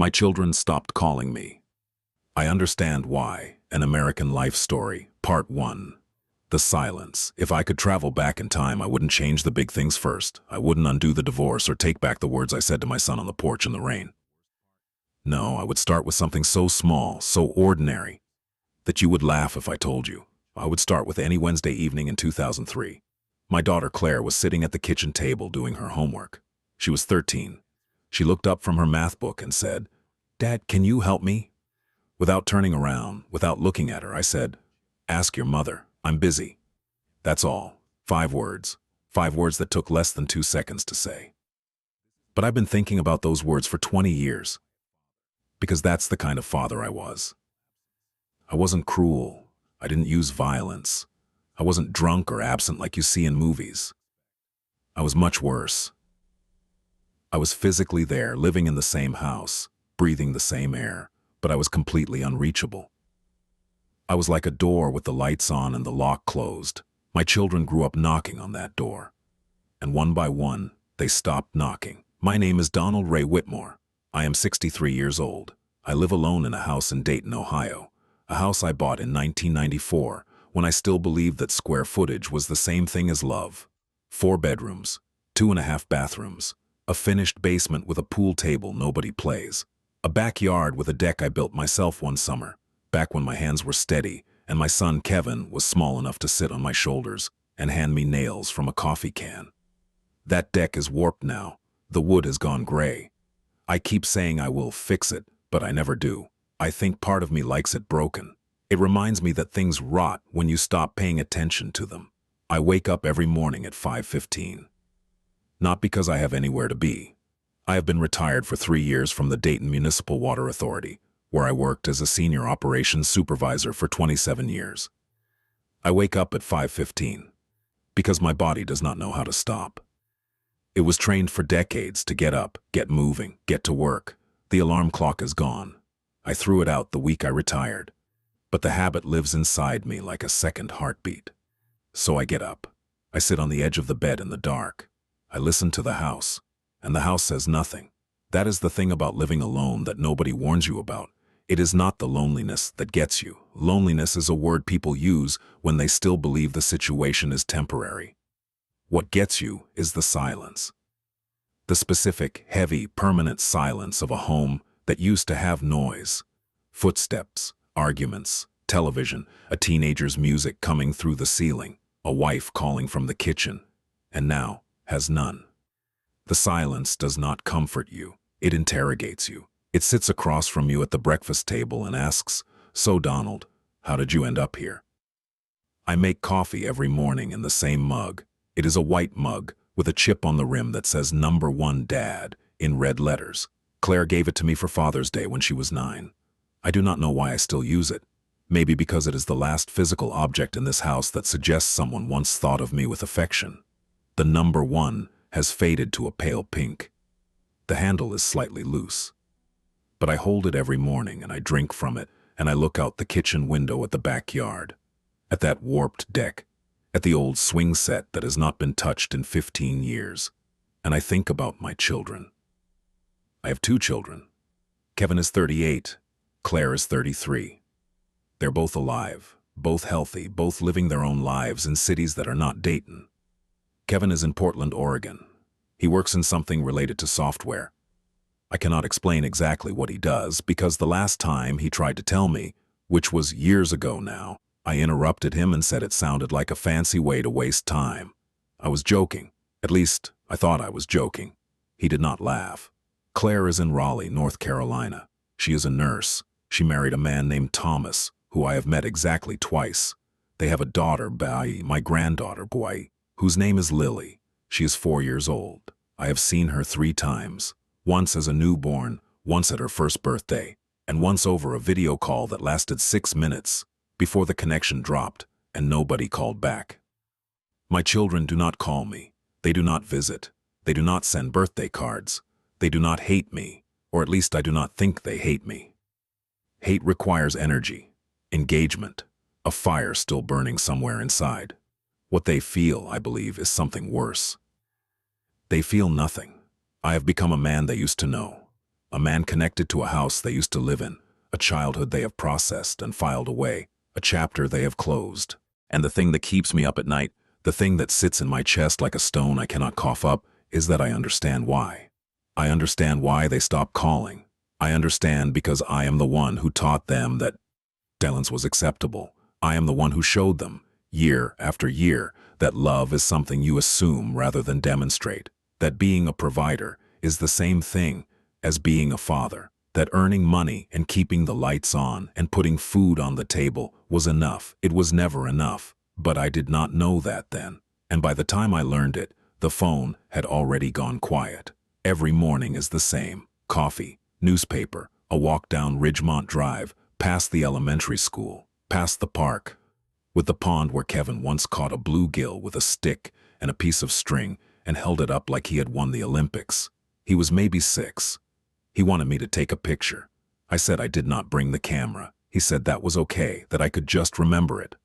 My children stopped calling me. I understand why. An American Life Story, Part 1. The silence. If I could travel back in time, I wouldn't change the big things first. I wouldn't undo the divorce or take back the words I said to my son on the porch in the rain. No, I would start with something so small, so ordinary, that you would laugh if I told you. I would start with any Wednesday evening in 2003. My daughter Claire was sitting at the kitchen table doing her homework. She was 13. She looked up from her math book and said, "Dad, can you help me?" Without turning around, without looking at her, I said, "Ask your mother. I'm busy." That's all. 5 words. 5 words that took less than 2 seconds to say. But I've been thinking about those words for 20 years. Because that's the kind of father I was. I wasn't cruel. I didn't use violence. I wasn't drunk or absent like you see in movies. I was much worse. I was physically there, living in the same house, breathing the same air, but I was completely unreachable. I was like a door with the lights on and the lock closed. My children grew up knocking on that door. And one by one, they stopped knocking. My name is Donald Ray Whitmore. I am 63 years old. I live alone in a house in Dayton, Ohio. A house I bought in 1994, when I still believed that square footage was the same thing as love. 4 bedrooms, 2.5 bathrooms, a finished basement with a pool table nobody plays, a backyard with a deck I built myself one summer, back when my hands were steady and my son Kevin was small enough to sit on my shoulders and hand me nails from a coffee can. That deck is warped now. The wood has gone gray. I keep saying I will fix it, but I never do. I think part of me likes it broken. It reminds me that things rot when you stop paying attention to them. I wake up every morning at 5:15. Not because I have anywhere to be. I have been retired for 3 years from the Dayton Municipal Water Authority, where I worked as a senior operations supervisor for 27 years. I wake up at 5:15 because my body does not know how to stop. It was trained for decades to get up, get moving, get to work. The alarm clock is gone. I threw it out the week I retired, but the habit lives inside me like a second heartbeat. So I get up. I sit on the edge of the bed in the dark. I listen to the house, and the house says nothing. That is the thing about living alone that nobody warns you about. It is not the loneliness that gets you. Loneliness is a word people use when they still believe the situation is temporary. What gets you is the silence. The specific, heavy, permanent silence of a home that used to have noise. Footsteps, arguments, television, a teenager's music coming through the ceiling, a wife calling from the kitchen, and now has none. The silence does not comfort you. It interrogates you. It sits across from you at the breakfast table and asks, "So, Donald, how did you end up here?" I make coffee every morning in the same mug. It is a white mug with a chip on the rim that says "Number 1 Dad" in red letters. Claire gave it to me for Father's Day when she was 9. I do not know why I still use it. Maybe because it is the last physical object in this house that suggests someone once thought of me with affection. The number 1 has faded to a pale pink. The handle is slightly loose. But I hold it every morning and I drink from it and I look out the kitchen window at the backyard, at that warped deck, at the old swing set that has not been touched in 15 years, and I think about my children. I have 2 children. Kevin is 38, Claire is 33. They're both alive, both healthy, both living their own lives in cities that are not Dayton. Kevin is in Portland, Oregon. He works in something related to software. I cannot explain exactly what he does because the last time he tried to tell me, which was years ago now, I interrupted him and said it sounded like a fancy way to waste time. I was joking. At least, I thought I was joking. He did not laugh. Claire is in Raleigh, North Carolina. She is a nurse. She married a man named Thomas, who I have met exactly twice. They have a daughter, my granddaughter, whose name is Lily. She is 4 years old. I have seen her 3 times. Once as a newborn, once at her first birthday, and once over a video call that lasted 6 minutes before the connection dropped and nobody called back. My children do not call me. They do not visit. They do not send birthday cards. They do not hate me, or at least I do not think they hate me. Hate requires energy, engagement, a fire still burning somewhere inside. What they feel, I believe, is something worse. They feel nothing. I have become a man they used to know. A man connected to a house they used to live in, a childhood they have processed and filed away, a chapter they have closed. And the thing that keeps me up at night, the thing that sits in my chest like a stone I cannot cough up, is that I understand why. I understand why they stopped calling. I understand because I am the one who taught them that silence was acceptable. I am the one who showed them, year after year, that love is something you assume rather than demonstrate, that being a provider is the same thing as being a father, that earning money and keeping the lights on and putting food on the table was enough. It was never enough, but I did not know that then. And by the time I learned it, the phone had already gone quiet. Every morning is the same: coffee, newspaper, a walk down Ridgemont Drive, past the elementary school, past the park, with the pond where Kevin once caught a bluegill with a stick and a piece of string and held it up like he had won the Olympics. He was maybe 6. He wanted me to take a picture. I said I did not bring the camera. He said that was okay, that I could just remember it.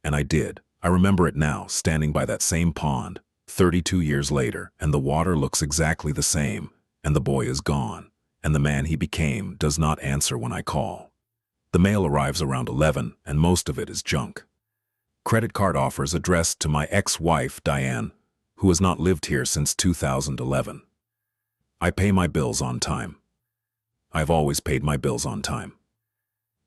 And I did. I remember it now, standing by that same pond, 32 years later, and the water looks exactly the same, and the boy is gone, and the man he became does not answer when I call. The mail arrives around 11, and most of it is junk. Credit card offers addressed to my ex-wife, Diane, who has not lived here since 2011. I pay my bills on time. I've always paid my bills on time.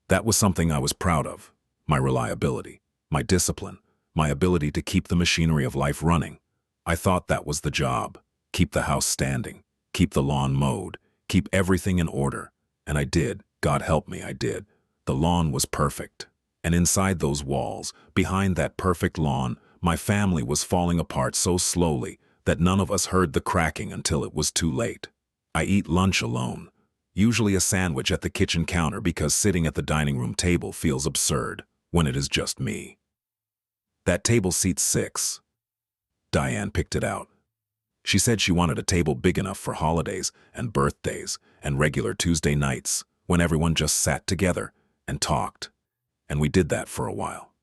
That was something I was proud of: my reliability, my discipline, my ability to keep the machinery of life running. I thought that was the job: keep the house standing, keep the lawn mowed, keep everything in order. And I did. God help me, I did. The lawn was perfect. And inside those walls, behind that perfect lawn, my family was falling apart so slowly that none of us heard the cracking until it was too late. I eat lunch alone, usually a sandwich at the kitchen counter, because sitting at the dining room table feels absurd when it is just me. That table seats 6. Diane picked it out. She said she wanted a table big enough for holidays and birthdays and regular Tuesday nights when everyone just sat together and talked. And we did that for a while.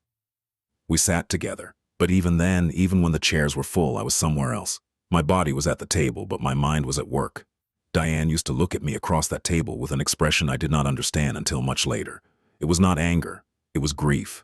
We sat together, but even then, even when the chairs were full, I was somewhere else. My body was at the table, but my mind was at work. Diane used to look at me across that table with an expression I did not understand until much later. It was not anger, it was grief.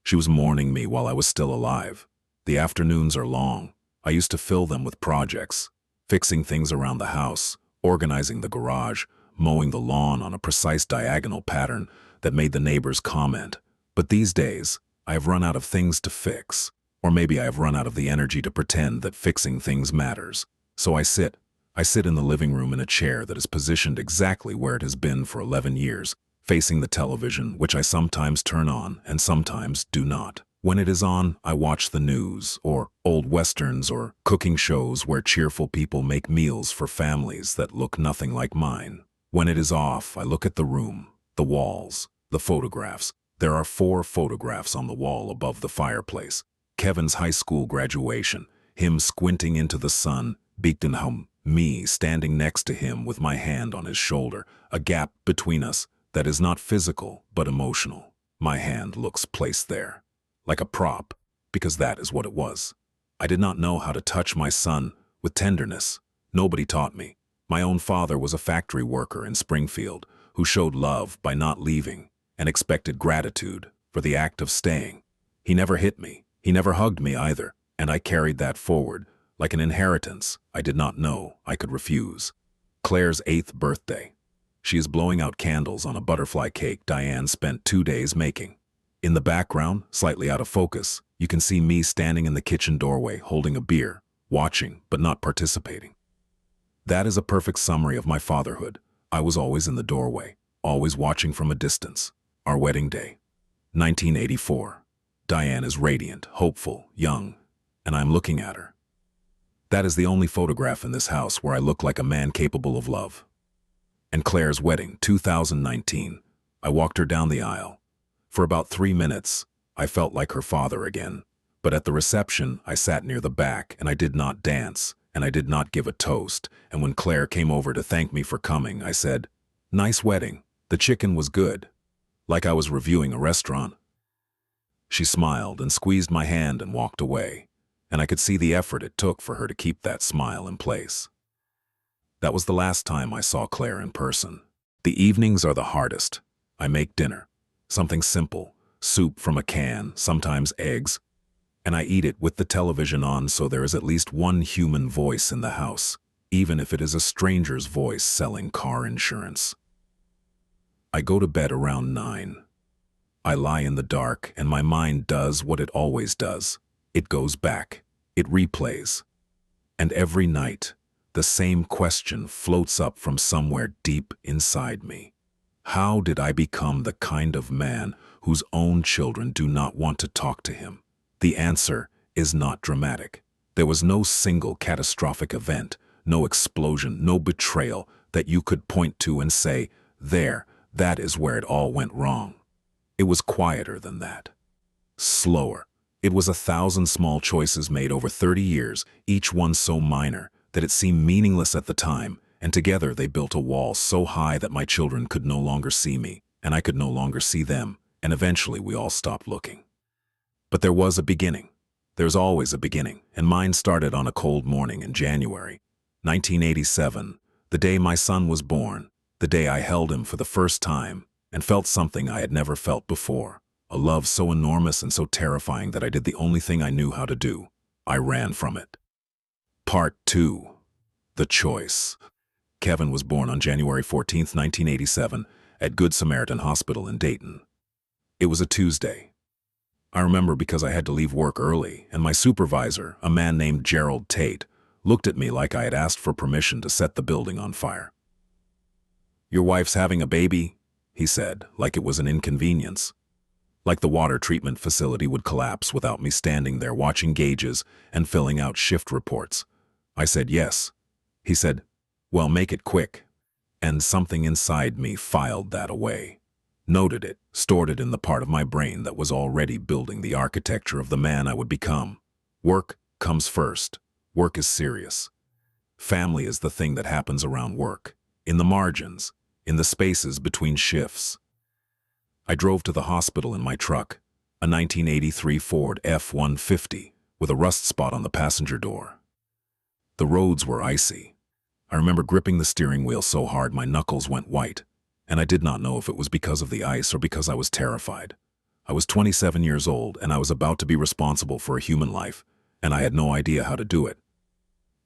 She was mourning me while I was still alive. The afternoons are long. I used to fill them with projects: fixing things around the house, organizing the garage, mowing the lawn on a precise diagonal pattern that made the neighbors comment. But these days, I have run out of things to fix. Or maybe I have run out of the energy to pretend that fixing things matters. So I sit in the living room in a chair that is positioned exactly where it has been for 11 years, facing the television, which I sometimes turn on and sometimes do not. When it is on, I watch the news, or old westerns, or cooking shows where cheerful people make meals for families that look nothing like mine. When it is off, I look at the room, the walls, the photographs. There are 4 photographs on the wall above the fireplace. Kevin's high school graduation, him squinting into the sun, Dayton, me standing next to him with my hand on his shoulder, a gap between us that is not physical but emotional. My hand looks placed there, like a prop, because that is what it was. I did not know how to touch my son with tenderness. Nobody taught me. My own father was a factory worker in Springfield who showed love by not leaving and expected gratitude for the act of staying. He never hit me. He never hugged me either, and I carried that forward like an inheritance I did not know I could refuse. Claire's 8th birthday. She is blowing out candles on a butterfly cake Diane spent 2 days making. In the background, slightly out of focus, you can see me standing in the kitchen doorway holding a beer, watching but not participating. That is a perfect summary of my fatherhood. I was always in the doorway, always watching from a distance. Our wedding day, 1984. Diane is radiant, hopeful, young, and I'm looking at her. That is the only photograph in this house where I look like a man capable of love. And Claire's wedding, 2019. I walked her down the aisle. For about 3 minutes, I felt like her father again. But at the reception, I sat near the back, and I did not dance, and I did not give a toast. And when Claire came over to thank me for coming, I said, "Nice wedding. The chicken was good." Like I was reviewing a restaurant. She smiled and squeezed my hand and walked away, and I could see the effort it took for her to keep that smile in place. That was the last time I saw Claire in person. The evenings are the hardest. I make dinner. Something simple. Soup from a can, sometimes eggs. And I eat it with the television on so there is at least one human voice in the house, even if it is a stranger's voice selling car insurance. I go to bed around 9. I lie in the dark and my mind does what it always does. It goes back. It replays. And every night, the same question floats up from somewhere deep inside me. How did I become the kind of man whose own children do not want to talk to him? The answer is not dramatic. There was no single catastrophic event, no explosion, no betrayal that you could point to and say, there, that is where it all went wrong. It was quieter than that. Slower. It was 1,000 small choices made over 30 years, each one so minor that it seemed meaningless at the time, and together they built a wall so high that my children could no longer see me, and I could no longer see them, and eventually we all stopped looking. But there was a beginning. There's always a beginning, and mine started on a cold morning in January, 1987, the day my son was born, the day I held him for the first time and felt something I had never felt before, a love so enormous and so terrifying that I did the only thing I knew how to do. I ran from it. Part 2. The Choice. Kevin was born on January 14, 1987, at Good Samaritan Hospital in Dayton. It was a Tuesday. I remember because I had to leave work early, and my supervisor, a man named Gerald Tate, looked at me like I had asked for permission to set the building on fire. "Your wife's having a baby," he said, like it was an inconvenience. Like the water treatment facility would collapse without me standing there watching gauges and filling out shift reports. I said yes. He said, "Well, make it quick." And something inside me filed that away. Noted it, stored it in the part of my brain that was already building the architecture of the man I would become. Work comes first. Work is serious. Family is the thing that happens around work, in the margins, in the spaces between shifts. I drove to the hospital in my truck, a 1983 Ford F-150, with a rust spot on the passenger door. The roads were icy. I remember gripping the steering wheel so hard my knuckles went white, and I did not know if it was because of the ice or because I was terrified. I was 27 years old, and I was about to be responsible for a human life, and I had no idea how to do it.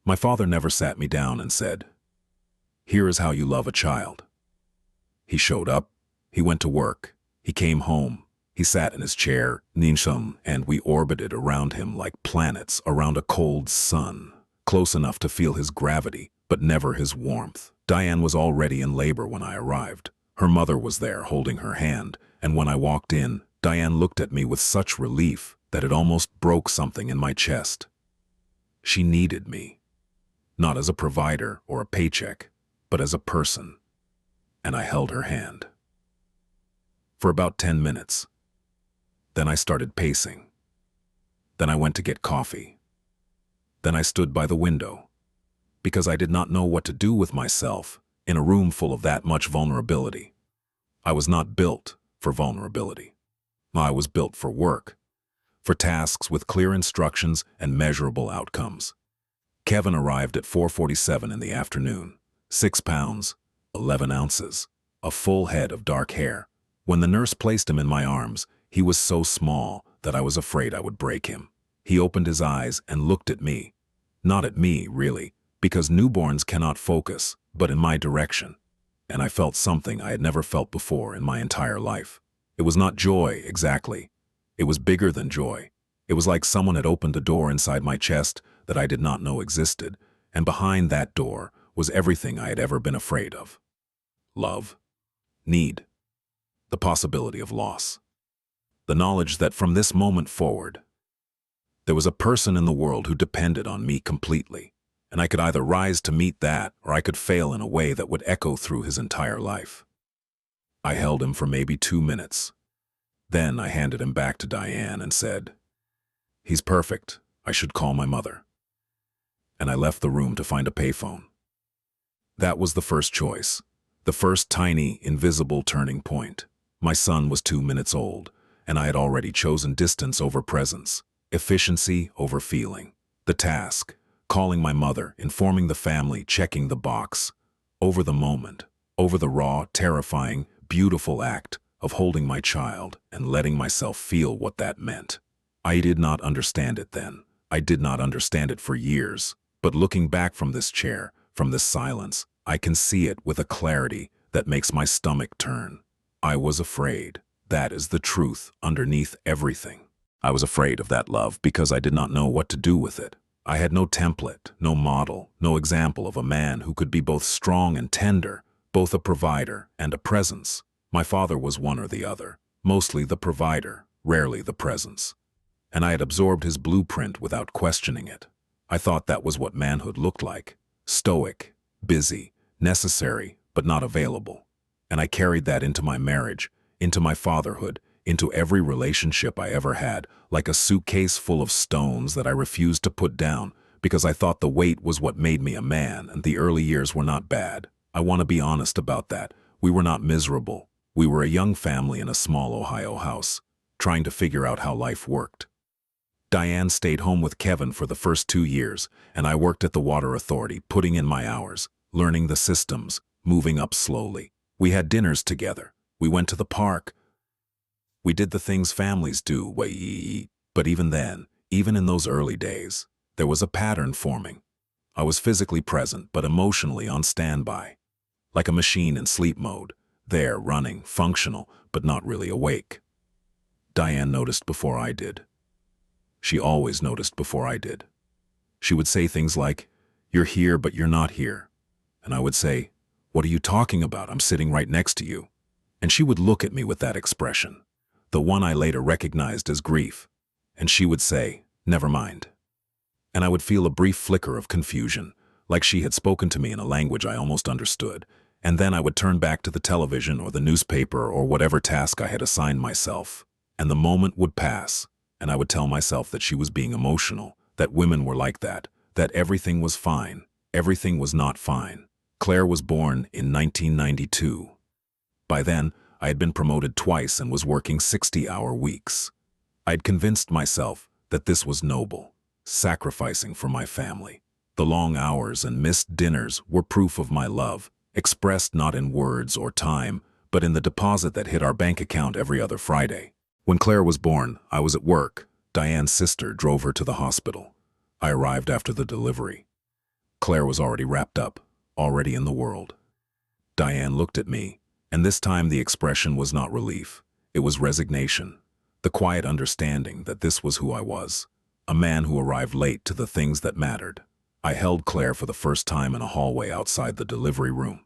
My father never sat me down and said, "Here is how you love a child." He showed up, he went to work, he came home, he sat in his chair, and we orbited around him like planets around a cold sun, close enough to feel his gravity, but never his warmth. Diane was already in labor when I arrived. Her mother was there holding her hand, and when I walked in, Diane looked at me with such relief that it almost broke something in my chest. She needed me, not as a provider or a paycheck, but as a person, and I held her hand. For about 10 minutes. Then I started pacing. Then I went to get coffee. Then I stood by the window, because I did not know what to do with myself in a room full of that much vulnerability. I was not built for vulnerability. I was built for work, for tasks with clear instructions and measurable outcomes. Kevin arrived at 4:47 in the afternoon, 6 pounds, 11 ounces, a full head of dark hair. When the nurse placed him in my arms, he was so small that I was afraid I would break him. He opened his eyes and looked at me. Not at me, really, because newborns cannot focus, but in my direction. And I felt something I had never felt before in my entire life. It was not joy, exactly. It was bigger than joy. It was like someone had opened a door inside my chest that I did not know existed, and behind that door was everything I had ever been afraid of. Love. Need. The possibility of loss. The knowledge that from this moment forward, there was a person in the world who depended on me completely, and I could either rise to meet that or I could fail in a way that would echo through his entire life. I held him for maybe 2 minutes. Then I handed him back to Diane and said, "He's perfect. I should call my mother." And I left the room to find a payphone. That was the first choice, the first tiny, invisible turning point. My son was 2 minutes old, and I had already chosen distance over presence, efficiency over feeling. The task, calling my mother, informing the family, checking the box. Over the moment, over the raw, terrifying, beautiful act of holding my child and letting myself feel what that meant. I did not understand it then. I did not understand it for years. But looking back from this chair, from this silence, I can see it with a clarity that makes my stomach turn. I was afraid. That is the truth underneath everything. I was afraid of that love because I did not know what to do with it. I had no template, no model, no example of a man who could be both strong and tender, both a provider and a presence. My father was one or the other, mostly the provider, rarely the presence. And I had absorbed his blueprint without questioning it. I thought that was what manhood looked like: stoic, busy, necessary, but not available. And I carried that into my marriage, into my fatherhood, into every relationship I ever had, like a suitcase full of stones that I refused to put down because I thought the weight was what made me a man, and the early years were not bad. I want to be honest about that. We were not miserable. We were a young family in a small Ohio house, trying to figure out how life worked. Diane stayed home with Kevin for the first 2 years, and I worked at the water authority, putting in my hours, learning the systems, moving up slowly. We had dinners together. We went to the park. We did the things families do, but even then, even in those early days, there was a pattern forming. I was physically present, but emotionally on standby. Like a machine in sleep mode, there, running, functional, but not really awake. Diane noticed before I did. She always noticed before I did. She would say things like, "You're here, but you're not here." And I would say, "What are you talking about? I'm sitting right next to you." And she would look at me with that expression, the one I later recognized as grief. And she would say, "Never mind." And I would feel a brief flicker of confusion, like she had spoken to me in a language I almost understood. And then I would turn back to the television or the newspaper or whatever task I had assigned myself. And the moment would pass, and I would tell myself that she was being emotional, that women were like that everything was fine. Everything was not fine. Claire was born in 1992. By then, I had been promoted twice and was working 60-hour weeks. I'd convinced myself that this was noble, sacrificing for my family. The long hours and missed dinners were proof of my love, expressed not in words or time, but in the deposit that hit our bank account every other Friday. When Claire was born, I was at work. Diane's sister drove her to the hospital. I arrived after the delivery. Claire was already wrapped up, already in the world. Diane looked at me, and this time the expression was not relief. It was resignation, the quiet understanding that this was who I was, a man who arrived late to the things that mattered. I held Claire for the first time in a hallway outside the delivery room.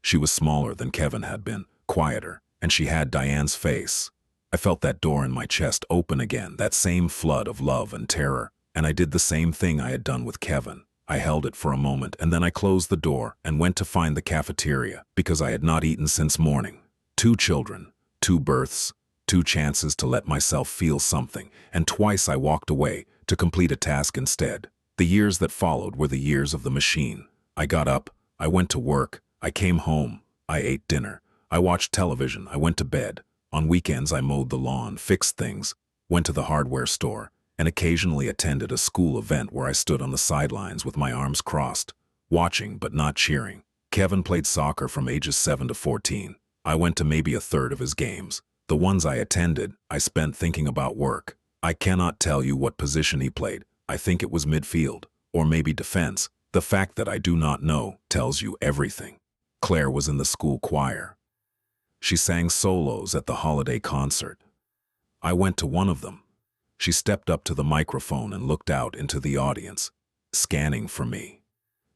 She was smaller than Kevin had been, quieter, and she had Diane's face. I felt that door in my chest open again, that same flood of love and terror, and I did the same thing I had done with Kevin. I held it for a moment, and then I closed the door and went to find the cafeteria because I had not eaten since morning. 2 children, 2 births, 2 chances to let myself feel something, and twice I walked away to complete a task instead. The years that followed were the years of the machine. I got up, I went to work, I came home, I ate dinner, I watched television, I went to bed. On weekends I mowed the lawn, fixed things, went to the hardware store, and occasionally attended a school event where I stood on the sidelines with my arms crossed, watching but not cheering. Kevin played soccer from ages 7 to 14. I went to maybe a third of his games. The ones I attended, I spent thinking about work. I cannot tell you what position he played. I think it was midfield, or maybe defense. The fact that I do not know tells you everything. Claire was in the school choir. She sang solos at the holiday concert. I went to one of them. She stepped up to the microphone and looked out into the audience, scanning for me.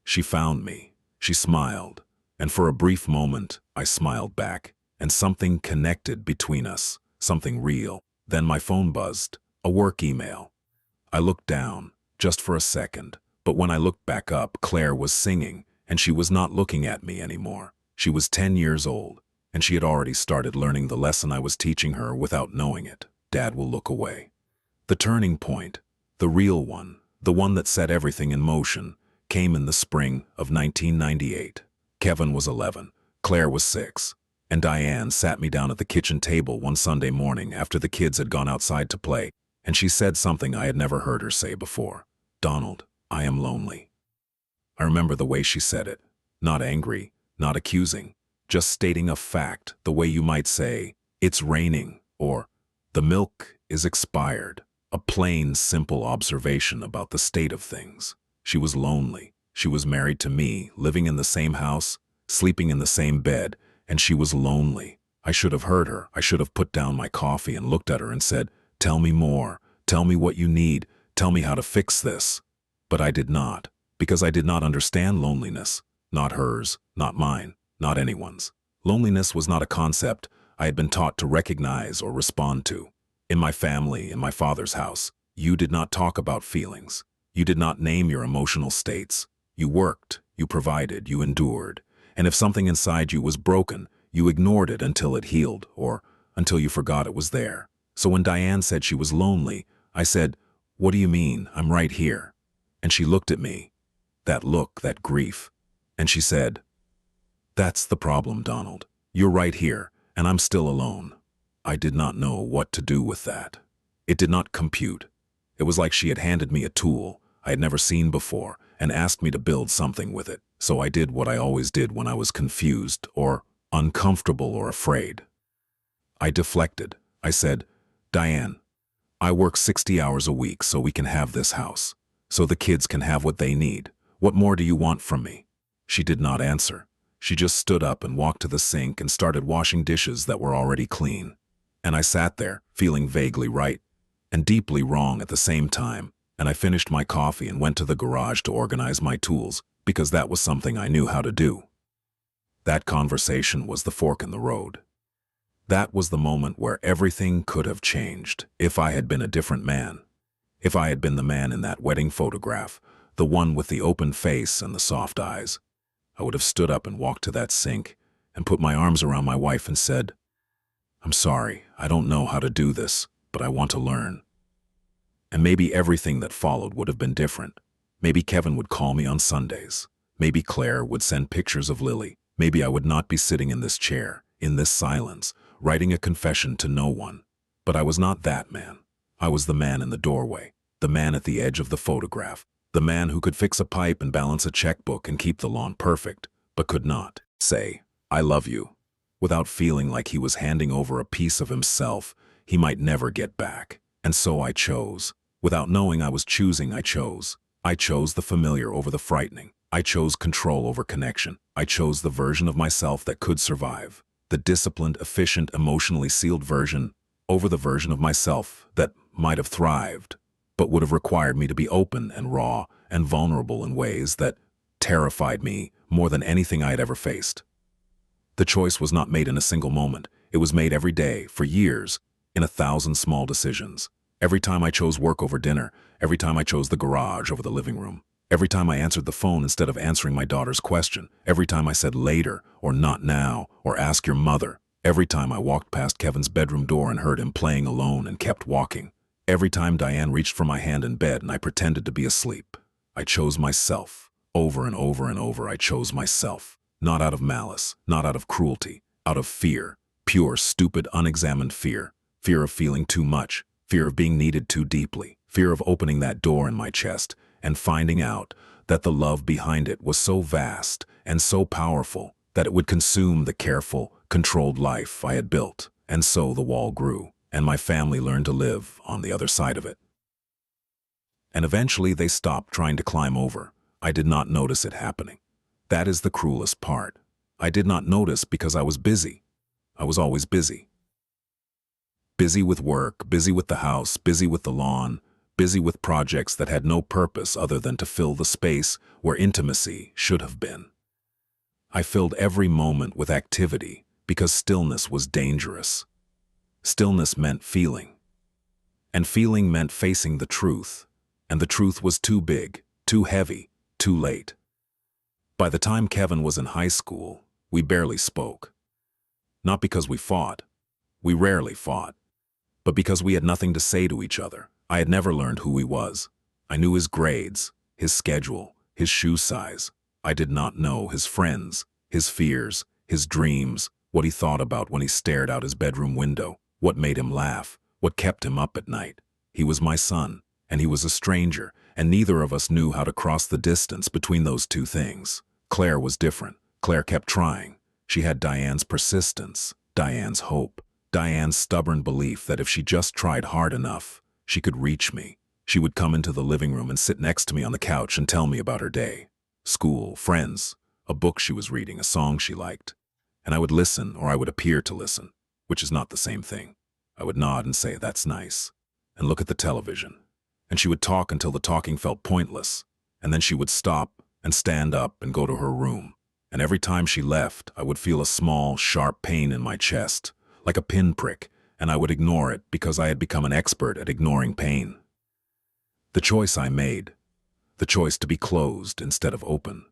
She found me. She smiled, and for a brief moment, I smiled back, and something connected between us, something real. Then my phone buzzed, a work email. I looked down, just for a second, but when I looked back up, Claire was singing, and she was not looking at me anymore. She was 10 years old, and she had already started learning the lesson I was teaching her without knowing it. Dad will look away. The turning point, the real one, the one that set everything in motion, came in the spring of 1998. Kevin was 11, Claire was 6, and Diane sat me down at the kitchen table one Sunday morning after the kids had gone outside to play, and she said something I had never heard her say before. "Donald, I am lonely." I remember the way she said it. Not angry, not accusing, just stating a fact, the way you might say, "It's raining," or "The milk is expired." A plain, simple observation about the state of things. She was lonely. She was married to me, living in the same house, sleeping in the same bed, and she was lonely. I should have heard her. I should have put down my coffee and looked at her and said, "Tell me more. Tell me what you need. Tell me how to fix this." But I did not, because I did not understand loneliness. Not hers, not mine, not anyone's. Loneliness was not a concept I had been taught to recognize or respond to. In my family, in my father's house, you did not talk about feelings. You did not name your emotional states. You worked, you provided, you endured. And if something inside you was broken, you ignored it until it healed, or until you forgot it was there. So when Diane said she was lonely, I said, "What do you mean? I'm right here." And she looked at me, that look, that grief, and she said, "That's the problem, Donald. You're right here, and I'm still alone." I did not know what to do with that. It did not compute. It was like she had handed me a tool I had never seen before and asked me to build something with it. So I did what I always did when I was confused or uncomfortable or afraid. I deflected. I said, "Diane, I work 60 hours a week so we can have this house, so the kids can have what they need. What more do you want from me?" She did not answer. She just stood up and walked to the sink and started washing dishes that were already clean. And I sat there, feeling vaguely right and deeply wrong at the same time, and I finished my coffee and went to the garage to organize my tools, because that was something I knew how to do. That conversation was the fork in the road. That was the moment where everything could have changed if I had been a different man. If I had been the man in that wedding photograph, the one with the open face and the soft eyes, I would have stood up and walked to that sink and put my arms around my wife and said, "I'm sorry, I don't know how to do this, but I want to learn." And maybe everything that followed would have been different. Maybe Kevin would call me on Sundays. Maybe Claire would send pictures of Lily. Maybe I would not be sitting in this chair, in this silence, writing a confession to no one. But I was not that man. I was the man in the doorway, the man at the edge of the photograph, the man who could fix a pipe and balance a checkbook and keep the lawn perfect, but could not say, "I love you," without feeling like he was handing over a piece of himself he might never get back. And so I chose. Without knowing I was choosing, I chose. I chose the familiar over the frightening. I chose control over connection. I chose the version of myself that could survive. The disciplined, efficient, emotionally sealed version over the version of myself that might have thrived, but would have required me to be open and raw and vulnerable in ways that terrified me more than anything I had ever faced. The choice was not made in a single moment. It was made every day, for years, in 1,000 small decisions. Every time I chose work over dinner, every time I chose the garage over the living room, every time I answered the phone instead of answering my daughter's question, every time I said later or not now or ask your mother, every time I walked past Kevin's bedroom door and heard him playing alone and kept walking, every time Diane reached for my hand in bed and I pretended to be asleep, I chose myself. Over and over and over, I chose myself. Not out of malice, not out of cruelty, out of fear, pure, stupid, unexamined fear. Fear of feeling too much, fear of being needed too deeply, fear of opening that door in my chest and finding out that the love behind it was so vast and so powerful that it would consume the careful, controlled life I had built. And so the wall grew, and my family learned to live on the other side of it. And eventually they stopped trying to climb over. I did not notice it happening. That is the cruelest part. I did not notice because I was busy. I was always busy. Busy with work, busy with the house, busy with the lawn, busy with projects that had no purpose other than to fill the space where intimacy should have been. I filled every moment with activity because stillness was dangerous. Stillness meant feeling. And feeling meant facing the truth. And the truth was too big, too heavy, too late. By the time Kevin was in high school, we barely spoke. Not because we fought. We rarely fought. But because we had nothing to say to each other. I had never learned who he was. I knew his grades, his schedule, his shoe size. I did not know his friends, his fears, his dreams, what he thought about when he stared out his bedroom window, what made him laugh, what kept him up at night. He was my son, and he was a stranger, and neither of us knew how to cross the distance between those two things. Claire was different. Claire kept trying. She had Diane's persistence, Diane's hope, Diane's stubborn belief that if she just tried hard enough, she could reach me. She would come into the living room and sit next to me on the couch and tell me about her day. School, friends, a book she was reading, a song she liked. And I would listen, or I would appear to listen, which is not the same thing. I would nod and say, "That's nice," and look at the television. And she would talk until the talking felt pointless, and then she would stop and stand up and go to her room. And every time she left, I would feel a small, sharp pain in my chest, like a pinprick, and I would ignore it because I had become an expert at ignoring pain. The choice I made, the choice to be closed instead of open,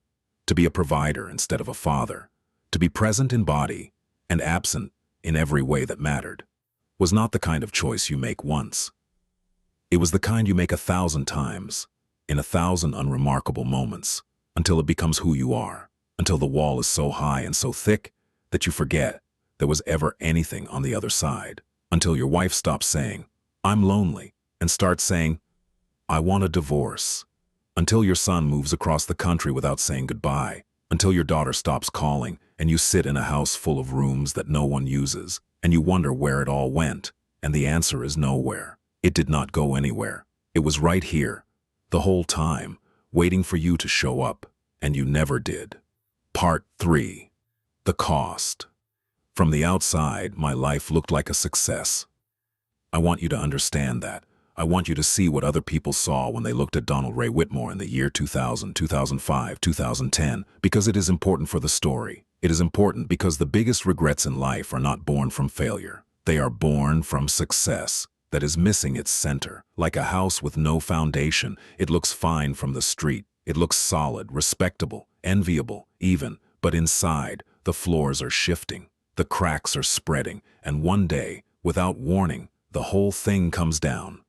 to be a provider instead of a father, to be present in body and absent in every way that mattered, was not the kind of choice you make once. It was the kind you make 1,000 times, in 1,000 unremarkable moments, until it becomes who you are, until the wall is so high and so thick that you forget there was ever anything on the other side, until your wife stops saying, "I'm lonely," and starts saying, "I want a divorce," until your son moves across the country without saying goodbye, until your daughter stops calling and you sit in a house full of rooms that no one uses, and you wonder where it all went, and the answer is nowhere. It did not go anywhere. It was right here, the whole time, waiting for you to show up, and you never did. Part 3. The cost. From the outside, my life looked like a success. I want you to understand that. I want you to see what other people saw when they looked at Donald Ray Whitmore in the year 2000, 2005, 2010, because it is important for the story. It is important because the biggest regrets in life are not born from failure. They are born from success that is missing its center. Like a house with no foundation, it looks fine from the street. It looks solid, respectable, enviable, even, but inside, the floors are shifting, the cracks are spreading, and one day, without warning, the whole thing comes down.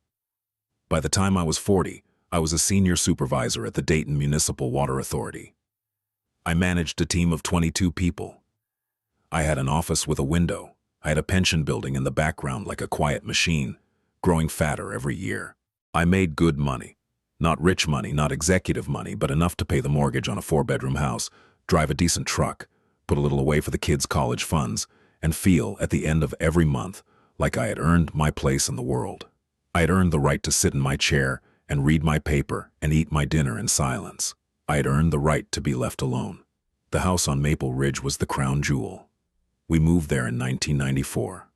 By the time I was 40, I was a senior supervisor at the Dayton Municipal Water Authority. I managed a team of 22 people. I had an office with a window. I had a pension building in the background like a quiet machine, growing fatter every year. I made good money. Not rich money, not executive money, but enough to pay the mortgage on a 4-bedroom house, drive a decent truck, put a little away for the kids' college funds, and feel, at the end of every month, like I had earned my place in the world. I had earned the right to sit in my chair and read my paper and eat my dinner in silence. I had earned the right to be left alone. The house on Maple Ridge was the crown jewel. We moved there in 1994.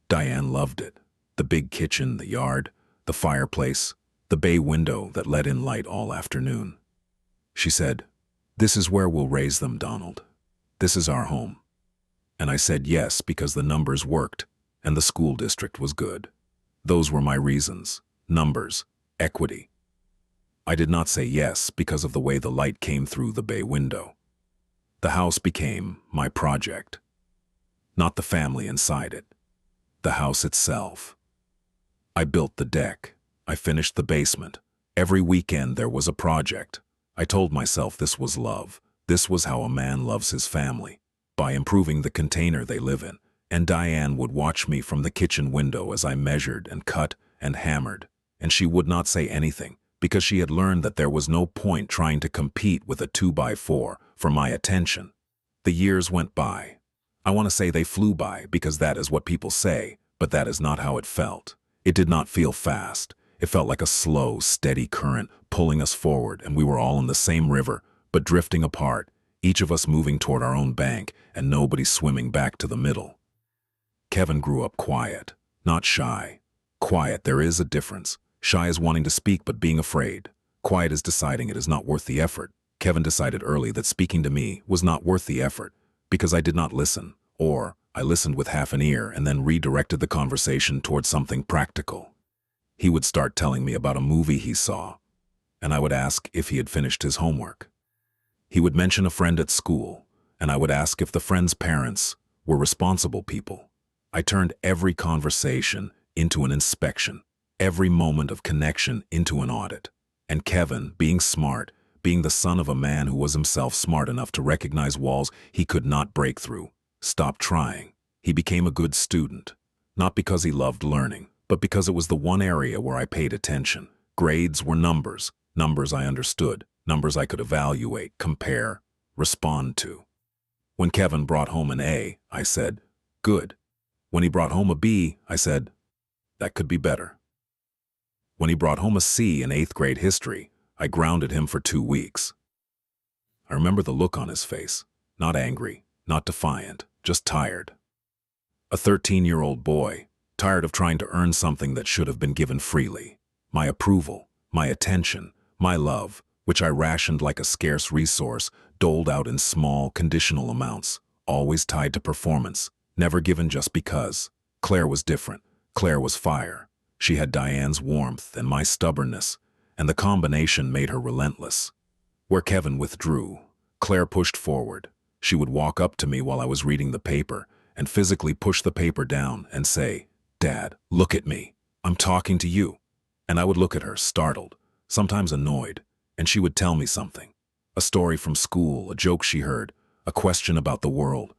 Diane loved it. The big kitchen, the yard, the fireplace, the bay window that let in light all afternoon. She said, "This is where we'll raise them, Donald. This is our home." And I said yes because the numbers worked and the school district was good. Those were my reasons. Numbers, equity. I did not say yes because of the way the light came through the bay window. The house became my project. Not the family inside it. The house itself. I built the deck. I finished the basement. Every weekend there was a project. I told myself this was love. This was how a man loves his family, by improving the container they live in. And Diane would watch me from the kitchen window as I measured and cut and hammered, and she would not say anything because she had learned that there was no point trying to compete with a 2x4 for my attention. The years went by. I want to say they flew by because that is what people say, but that is not how it felt. It did not feel fast. It felt like a slow, steady current pulling us forward, and we were all in the same river, but drifting apart, each of us moving toward our own bank and nobody swimming back to the middle. Kevin grew up quiet, not shy. Quiet, there is a difference. Shy is wanting to speak but being afraid. Quiet is deciding it is not worth the effort. Kevin decided early that speaking to me was not worth the effort because I did not listen, or I listened with half an ear and then redirected the conversation towards something practical. He would start telling me about a movie he saw, and I would ask if he had finished his homework. He would mention a friend at school, and I would ask if the friend's parents were responsible people. I turned every conversation into an inspection, every moment of connection into an audit. And Kevin, being smart, being the son of a man who was himself smart enough to recognize walls he could not break through, stopped trying. He became a good student, not because he loved learning, but because it was the one area where I paid attention. Grades were numbers, numbers I understood, numbers I could evaluate, compare, respond to. When Kevin brought home an A, I said, good. When he brought home a B, I said, that could be better. When he brought home a C in 8th grade history, I grounded him for 2 weeks. I remember the look on his face, not angry, not defiant, just tired. A 13-year-old boy, tired of trying to earn something that should have been given freely. My approval, my attention, my love, which I rationed like a scarce resource, doled out in small, conditional amounts, always tied to performance, never given just because. Claire was different. Claire was fire. She had Diane's warmth and my stubbornness, and the combination made her relentless. Where Kevin withdrew, Claire pushed forward. She would walk up to me while I was reading the paper and physically push the paper down and say, "Dad, look at me. I'm talking to you." And I would look at her, startled, sometimes annoyed, and she would tell me something. A story from school, a joke she heard, a question about the world.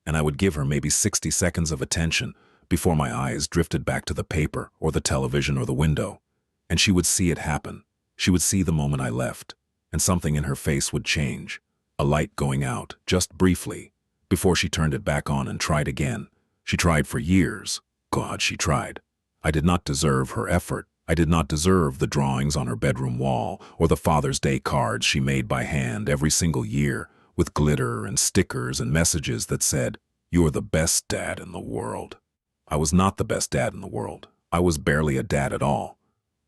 And I would give her maybe 60 seconds of attention before my eyes drifted back to the paper or the television or the window. And she would see it happen. She would see the moment I left, and something in her face would change. A light going out, just briefly, before she turned it back on and tried again. She tried for years. God, she tried. I did not deserve her effort. I did not deserve the drawings on her bedroom wall or the Father's Day cards she made by hand every single year with glitter and stickers and messages that said, "You're the best dad in the world." I was not the best dad in the world. I was barely a dad at all.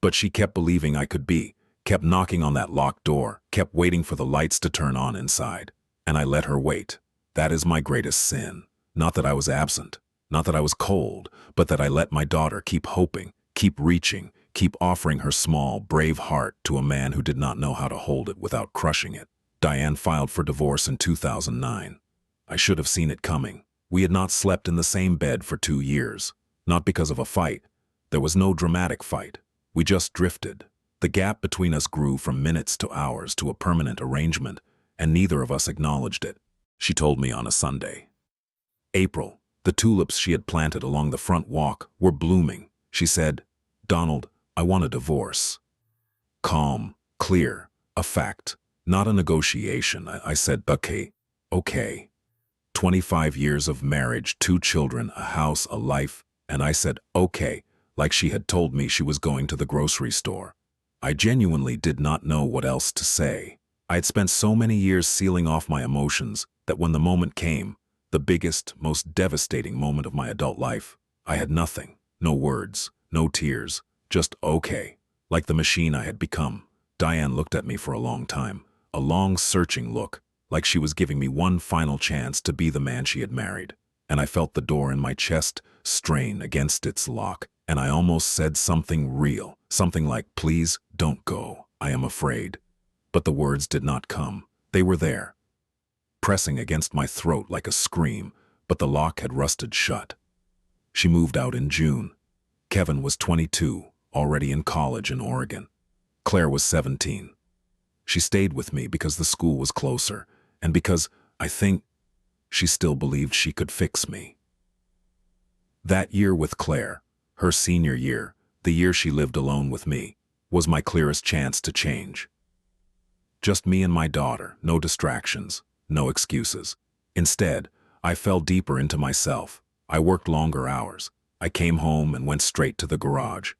But she kept believing I could be, kept knocking on that locked door, kept waiting for the lights to turn on inside. And I let her wait. That is my greatest sin. Not that I was absent, not that I was cold, but that I let my daughter keep hoping, keep reaching, keep offering her small, brave heart to a man who did not know how to hold it without crushing it. Diane filed for divorce in 2009. I should have seen it coming. We had not slept in the same bed for 2 years. Not because of a fight. There was no dramatic fight. We just drifted. The gap between us grew from minutes to hours to a permanent arrangement, and neither of us acknowledged it. She told me on a Sunday. April, the tulips she had planted along the front walk were blooming. She said, "Donald, I want a divorce." Calm, clear, a fact, not a negotiation. I said, okay. 25 years of marriage, 2 children, a house, a life, and I said, okay, like she had told me she was going to the grocery store. I genuinely did not know what else to say. I had spent so many years sealing off my emotions that when the moment came, the biggest, most devastating moment of my adult life, I had nothing, no words, no tears, just okay. Like the machine I had become, Diane looked at me for a long time, a long searching look, like she was giving me one final chance to be the man she had married. And I felt the door in my chest strain against its lock, and I almost said something real, something like, "Please, don't go, I am afraid." But the words did not come. They were there, pressing against my throat like a scream, but the lock had rusted shut. She moved out in June. Kevin was 22, already in college in Oregon. Claire was 17. She stayed with me because the school was closer, and because, I think, she still believed she could fix me. That year with Claire, her senior year, the year she lived alone with me, was my clearest chance to change. Just me and my daughter, no distractions, no excuses. Instead, I fell deeper into myself. I worked longer hours. I came home and went straight to the garage.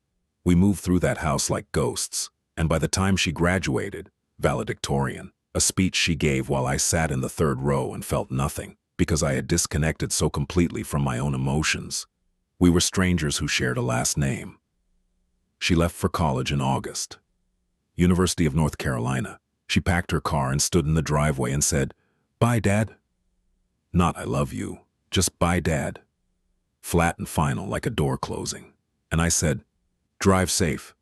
We moved through that house like ghosts, and by the time she graduated, valedictorian, a speech she gave while I sat in the 3rd row and felt nothing, because I had disconnected so completely from my own emotions. We were strangers who shared a last name. She left for college in August. University of North Carolina. She packed her car and stood in the driveway and said, "Bye, Dad." Not "I love you," just "Bye, Dad." Flat and final, like a door closing. And I said, "Drive safe."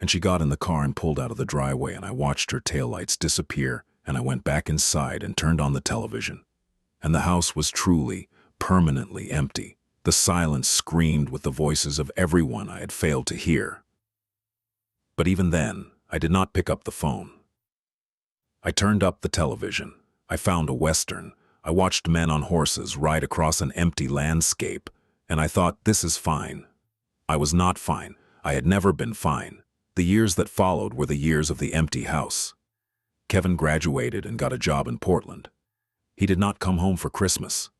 And she got in the car and pulled out of the driveway, and I watched her taillights disappear, and I went back inside and turned on the television. And the house was truly, permanently empty. The silence screamed with the voices of everyone I had failed to hear. But even then, I did not pick up the phone. I turned up the television. I found a Western. I watched men on horses ride across an empty landscape, and I thought, this is fine. I was not fine. I had never been fine. The years that followed were the years of the empty house. Kevin graduated and got a job in Portland. He did not come home for Christmas.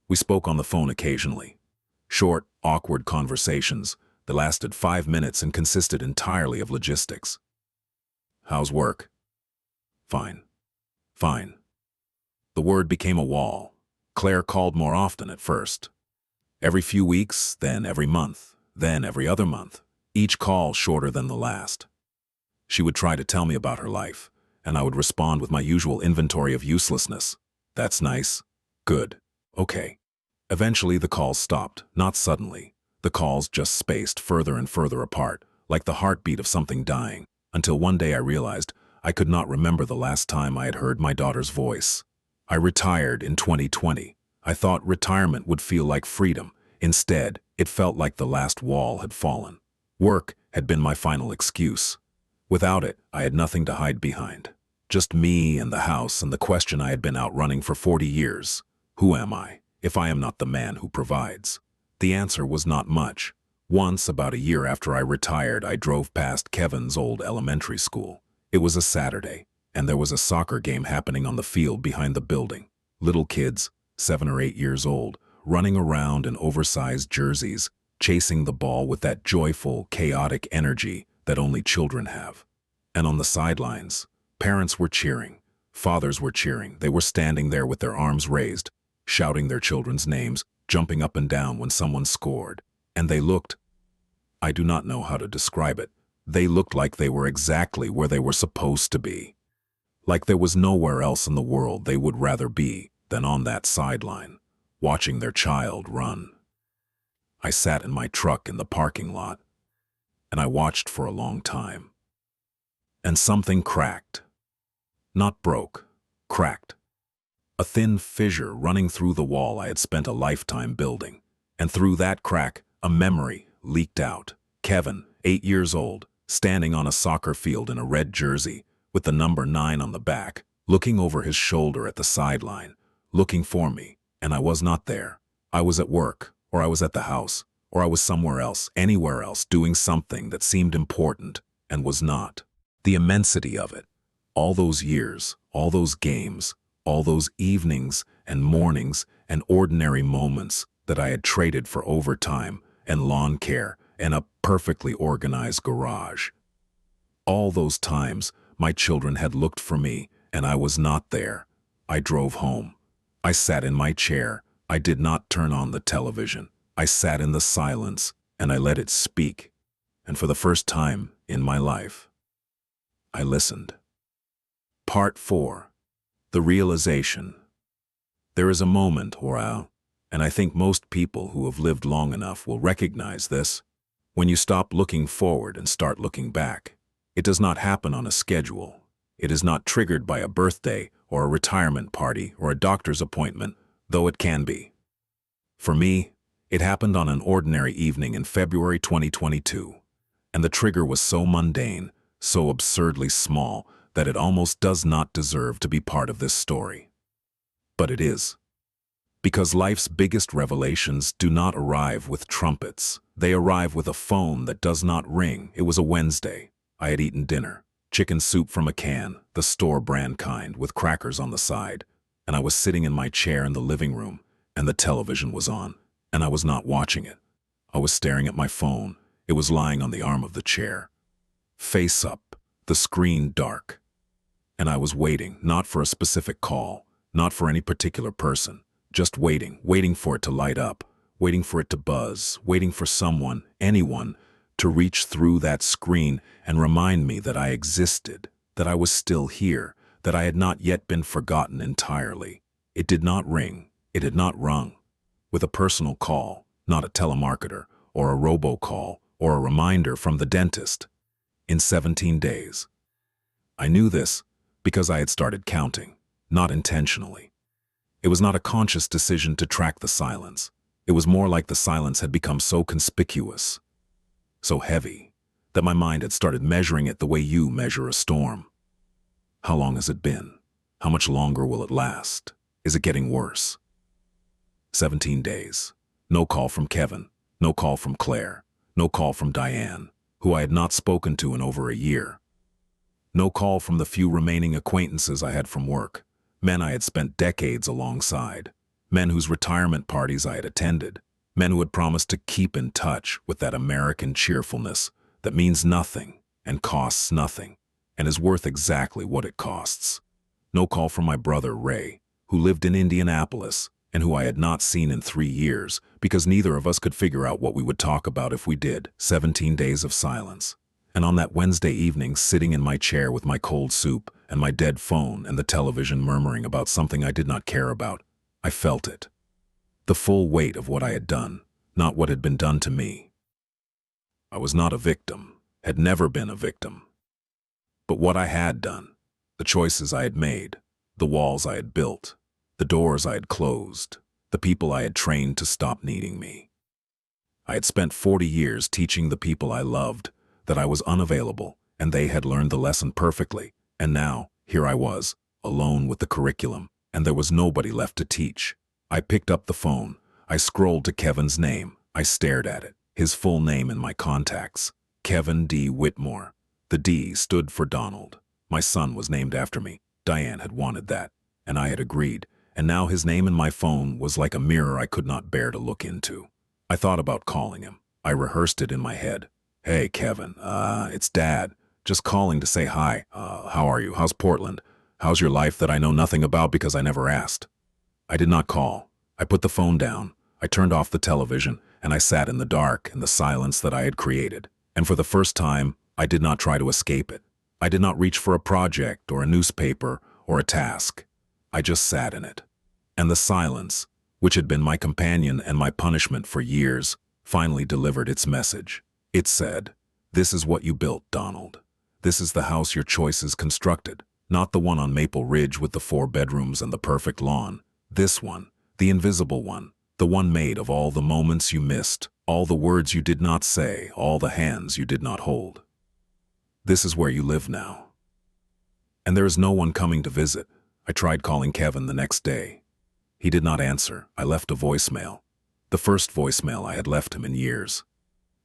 We spoke on the phone occasionally. Short, awkward conversations that lasted 5 minutes and consisted entirely of logistics. "How's work?" "Fine. Fine." The word became a wall. Claire called more often at first. Every few weeks, then every month, then every other month, each call shorter than the last. She would try to tell me about her life, and I would respond with my usual inventory of uselessness. "That's nice. Good. Okay." Eventually the calls stopped, not suddenly. The calls just spaced further and further apart, like the heartbeat of something dying, until one day I realized I could not remember the last time I had heard my daughter's voice. I retired in 2020. I thought retirement would feel like freedom. Instead, it felt like the last wall had fallen. Work had been my final excuse. Without it, I had nothing to hide behind. Just me and the house and the question I had been outrunning for 40 years. Who am I, if I am not the man who provides? The answer was not much. Once, about a year after I retired, I drove past Kevin's old elementary school. It was a Saturday, and there was a soccer game happening on the field behind the building. Little kids, 7 or 8 years old, running around in oversized jerseys, chasing the ball with that joyful, chaotic energy that only children have. And on the sidelines, parents were cheering, fathers were cheering. They were standing there with their arms raised, shouting their children's names, jumping up and down when someone scored. And they looked, I do not know how to describe it, they looked like they were exactly where they were supposed to be. Like there was nowhere else in the world they would rather be than on that sideline, watching their child run. I sat in my truck in the parking lot, and I watched for a long time. And something cracked. Not broke, cracked. A thin fissure running through the wall I had spent a lifetime building. And through that crack, a memory leaked out. Kevin, 8 years old, standing on a soccer field in a red jersey, with the number 9 on the back, looking over his shoulder at the sideline, looking for me, and I was not there. I was at work, or I was at the house, or I was somewhere else, anywhere else, doing something that seemed important and was not. The immensity of it. All those years, all those games, all those evenings and mornings and ordinary moments that I had traded for overtime and lawn care and a perfectly organized garage. All those times my children had looked for me and I was not there. I drove home. I sat in my chair. I did not turn on the television. I sat in the silence and I let it speak. And for the first time in my life, I listened. Part 4. The realization. There is a moment, and I think most people who have lived long enough will recognize this, when you stop looking forward and start looking back. It does not happen on a schedule. It is not triggered by a birthday or a retirement party or a doctor's appointment, though it can be. For me, it happened on an ordinary evening in February 2022, and the trigger was so mundane, so absurdly small, that it almost does not deserve to be part of this story. But it is. Because life's biggest revelations do not arrive with trumpets. They arrive with a phone that does not ring. It was a Wednesday. I had eaten dinner, chicken soup from a can, the store brand kind, with crackers on the side, and I was sitting in my chair in the living room, and the television was on, and I was not watching it. I was staring at my phone. It was lying on the arm of the chair. Face up, the screen dark. And I was waiting, not for a specific call, not for any particular person, just waiting for it to light up, waiting for it to buzz, waiting for someone, anyone, to reach through that screen and remind me that I existed, that I was still here, that I had not yet been forgotten entirely. It did not ring, it had not rung. With a personal call, not a telemarketer, or a robocall, or a reminder from the dentist. In 17 days. I knew this because I had started counting, not intentionally. It was not a conscious decision to track the silence. It was more like the silence had become so conspicuous, so heavy, that my mind had started measuring it the way you measure a storm. How long has it been? How much longer will it last? Is it getting worse? 17 days. No call from Kevin. No call from Claire. No call from Diane, who I had not spoken to in over a year. No call from the few remaining acquaintances I had from work, men I had spent decades alongside, men whose retirement parties I had attended, men who had promised to keep in touch with that American cheerfulness that means nothing and costs nothing and is worth exactly what it costs. No call from my brother Ray, who lived in Indianapolis and who I had not seen in 3 years because neither of us could figure out what we would talk about if we did. 17 days of silence. And on that Wednesday evening, sitting in my chair with my cold soup and my dead phone and the television murmuring about something I did not care about, I felt it. The full weight of what I had done, not what had been done to me. I was not a victim, had never been a victim. But what I had done, the choices I had made, the walls I had built, the doors I had closed, the people I had trained to stop needing me. I had spent 40 years teaching the people I loved that I was unavailable, and they had learned the lesson perfectly, and now, here I was, alone with the curriculum, and there was nobody left to teach. I picked up the phone, I scrolled to Kevin's name, I stared at it, his full name in my contacts, Kevin D. Whitmore. The D stood for Donald. My son was named after me. Diane had wanted that, and I had agreed, and now his name in my phone was like a mirror I could not bear to look into. I thought about calling him. I rehearsed it in my head. Hey, Kevin, it's Dad. Just calling to say hi. How are you? How's Portland? How's your life that I know nothing about because I never asked? I did not call. I put the phone down. I turned off the television, and I sat in the dark in the silence that I had created. And for the first time, I did not try to escape it. I did not reach for a project or a newspaper or a task. I just sat in it. And the silence, which had been my companion and my punishment for years, finally delivered its message. It said, "This is what you built, Donald. This is the house your choices constructed, not the one on Maple Ridge with the 4 bedrooms and the perfect lawn. This one, the invisible one, the one made of all the moments you missed, all the words you did not say, all the hands you did not hold. This is where you live now." And there is no one coming to visit. I tried calling Kevin the next day. He did not answer. I left a voicemail. The first voicemail I had left him in years.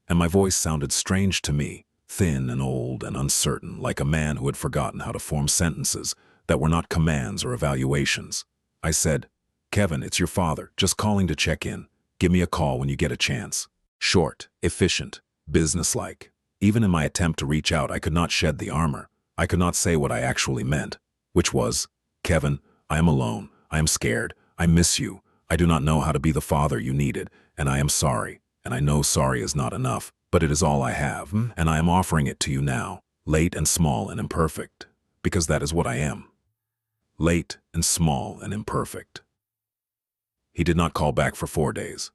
And my voice sounded strange to me, thin and old and uncertain, like a man who had forgotten how to form sentences that were not commands or evaluations. I said, "Kevin, it's your father, just calling to check in. Give me a call when you get a chance." Short, efficient, businesslike. Even in my attempt to reach out, I could not shed the armor. I could not say what I actually meant, which was, "Kevin, I am alone. I am scared. I miss you. I do not know how to be the father you needed, and I am sorry. And I know sorry is not enough, but it is all I have, and I am offering it to you now, late and small and imperfect, because that is what I am. Late and small and imperfect." He did not call back for 4 days.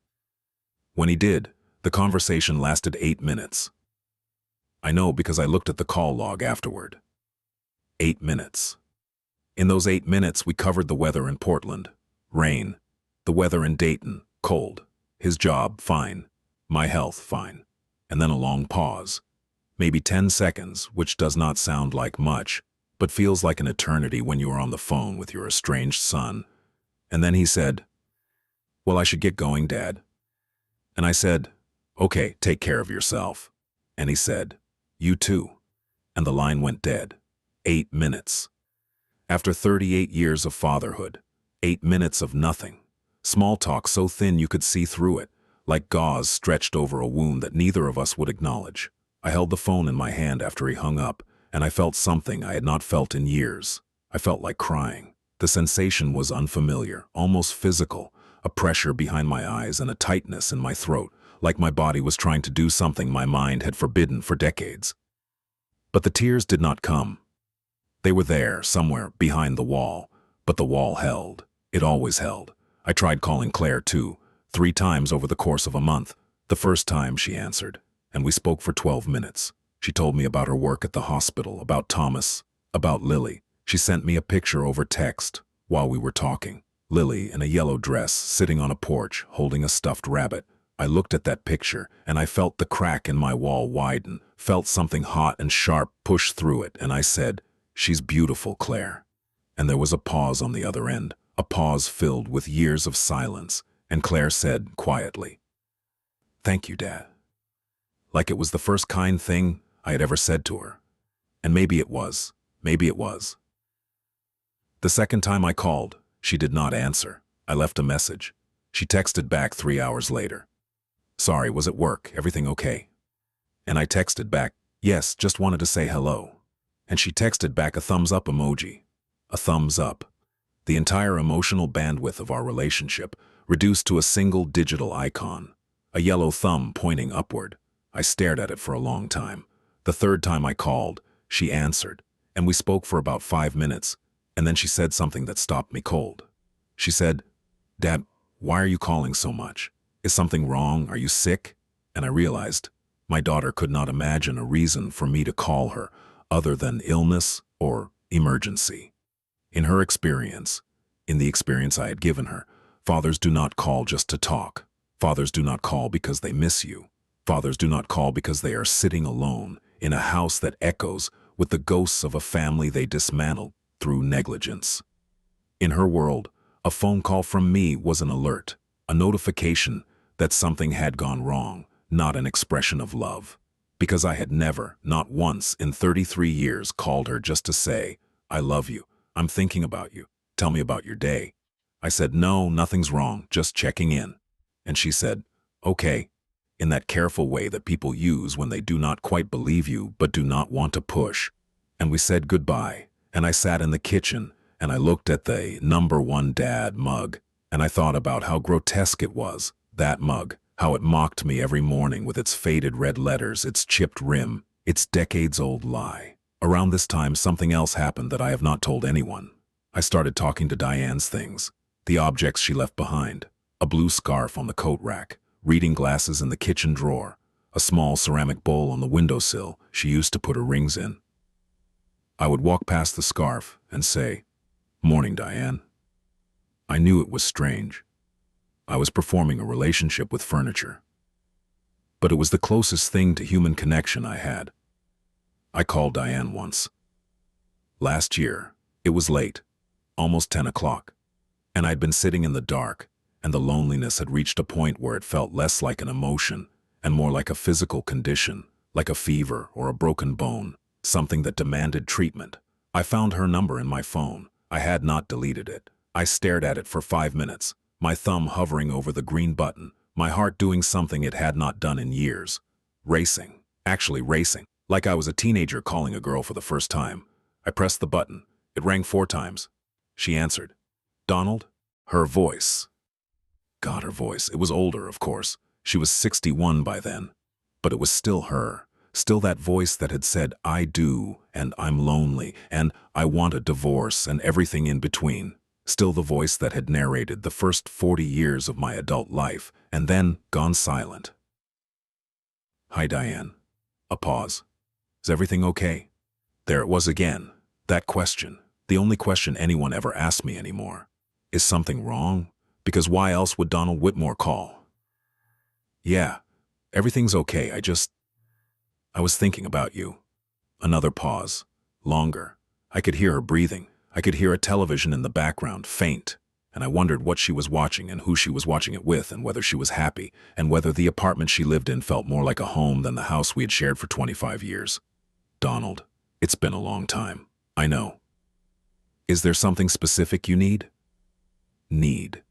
When he did, the conversation lasted 8 minutes. I know because I looked at the call log afterward. 8 minutes. In those 8 minutes, we covered the weather in Portland. Rain. The weather in Dayton. Cold. His job, fine. My health, fine. And then a long pause. Maybe 10 seconds, which does not sound like much, but feels like an eternity when you are on the phone with your estranged son. And then he said, "Well, I should get going, Dad." And I said, "Okay, take care of yourself." And he said, "You too." And the line went dead. 8 minutes. After 38 years of fatherhood, 8 minutes of nothing. Small talk so thin you could see through it, like gauze stretched over a wound that neither of us would acknowledge. I held the phone in my hand after he hung up, and I felt something I had not felt in years. I felt like crying. The sensation was unfamiliar, almost physical, a pressure behind my eyes and a tightness in my throat, like my body was trying to do something my mind had forbidden for decades. But the tears did not come. They were there, somewhere, behind the wall, but the wall held. It always held. I tried calling Claire, too, 3 times over the course of a month. The first time she answered, and we spoke for 12 minutes. She told me about her work at the hospital, about Thomas, about Lily. She sent me a picture over text while we were talking. Lily in a yellow dress, sitting on a porch, holding a stuffed rabbit. I looked at that picture, and I felt the crack in my wall widen, felt something hot and sharp push through it, and I said, "She's beautiful, Claire." And there was a pause on the other end, a pause filled with years of silence, and Claire said quietly, "Thank you, Dad." like it was the first kind thing I had ever said to her. And maybe it was. Maybe it was. The second time I called, she did not answer. I left a message. She texted back 3 hours later. Sorry, was at work. Everything okay? And I texted back, yes, just wanted to say hello. And she texted back a thumbs up emoji. A thumbs up. The entire emotional bandwidth of our relationship reduced to a single digital icon. A yellow thumb pointing upward. I stared at it for a long time. The third time I called, she answered, and we spoke for about 5 minutes, and then she said something that stopped me cold. She said, Dad, why are you calling so much? Is something wrong? Are you sick? And I realized my daughter could not imagine a reason for me to call her other than illness or emergency. In her experience, in the experience I had given her, fathers do not call just to talk. Fathers do not call because they miss you. Fathers do not call because they are sitting alone in a house that echoes with the ghosts of a family they dismantled through negligence. In her world, a phone call from me was an alert, a notification that something had gone wrong, not an expression of love. Because I had never, not once in 33 years, called her just to say, I love you, I'm thinking about you, tell me about your day. I said, no, nothing's wrong, just checking in. And she said, okay, in that careful way that people use when they do not quite believe you but do not want to push. And we said goodbye, and I sat in the kitchen, and I looked at the number 1 dad mug, and I thought about how grotesque it was, that mug, how it mocked me every morning with its faded red letters, its chipped rim, its decades-old lie. Around this time, something else happened that I have not told anyone. I started talking to Diane's things, the objects she left behind, a blue scarf on the coat rack, reading glasses in the kitchen drawer, a small ceramic bowl on the windowsill she used to put her rings in. I would walk past the scarf and say, Morning, Diane. I knew it was strange. I was performing a relationship with furniture. But it was the closest thing to human connection I had. I called Diane once. Last year, it was late, almost 10 o'clock, and I'd been sitting in the dark, and the loneliness had reached a point where it felt less like an emotion and more like a physical condition, like a fever or a broken bone, something that demanded treatment. I found her number in my phone. I had not deleted it. I stared at it for 5 minutes, my thumb hovering over the green button, my heart doing something it had not done in years. Racing. Actually racing. Like I was a teenager calling a girl for the first time. I pressed the button. It rang 4 times. She answered. Donald? Her voice. God, her voice. It was older, of course. She was 61 by then. But it was still her. Still that voice that had said, I do, and I'm lonely, and I want a divorce, and everything in between. Still the voice that had narrated the first 40 years of my adult life, and then gone silent. Hi, Diane. A pause. Is everything okay? There it was again. That question. The only question anyone ever asked me anymore. Is something wrong? Because why else would Donald Whitmore call? Yeah, everything's okay. I was thinking about you. Another pause. Longer. I could hear her breathing. I could hear a television in the background, faint, and I wondered what she was watching and who she was watching it with and whether she was happy and whether the apartment she lived in felt more like a home than the house we had shared for 25 years. Donald, it's been a long time. I know. Is there something specific you need? Need.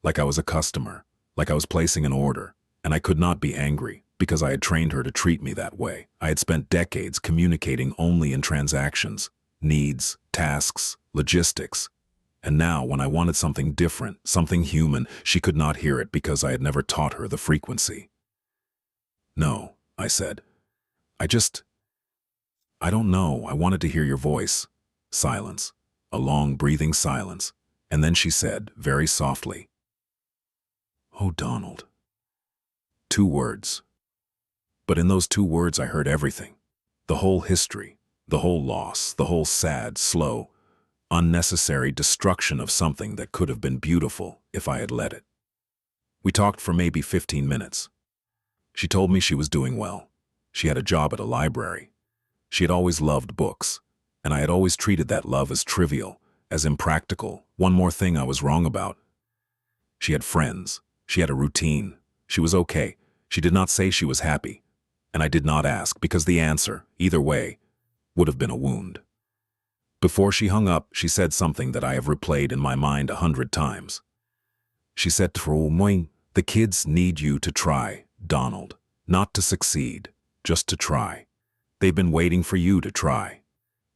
Like I was a customer, like I was placing an order, and I could not be angry because I had trained her to treat me that way. I had spent decades communicating only in transactions, needs, tasks, logistics. And now, when I wanted something different, something human, she could not hear it because I had never taught her the frequency. No, I said. I don't know. I wanted to hear your voice. Silence. A long, breathing silence. And then she said, very softly, Oh, Donald. 2 words. But in those 2 words I heard everything. The whole history, the whole loss, the whole sad, slow, unnecessary destruction of something that could have been beautiful if I had let it. We talked for maybe 15 minutes. She told me she was doing well. She had a job at a library. She had always loved books, and I had always treated that love as trivial, as impractical. One more thing I was wrong about. She had friends. She had a routine. She was okay. She did not say she was happy. And I did not ask because the answer, either way, would have been a wound. Before she hung up, she said something that I have replayed in my mind 100 times. She said, "The kids need you to try, Donald. Not to succeed, just to try. They've been waiting for you to try."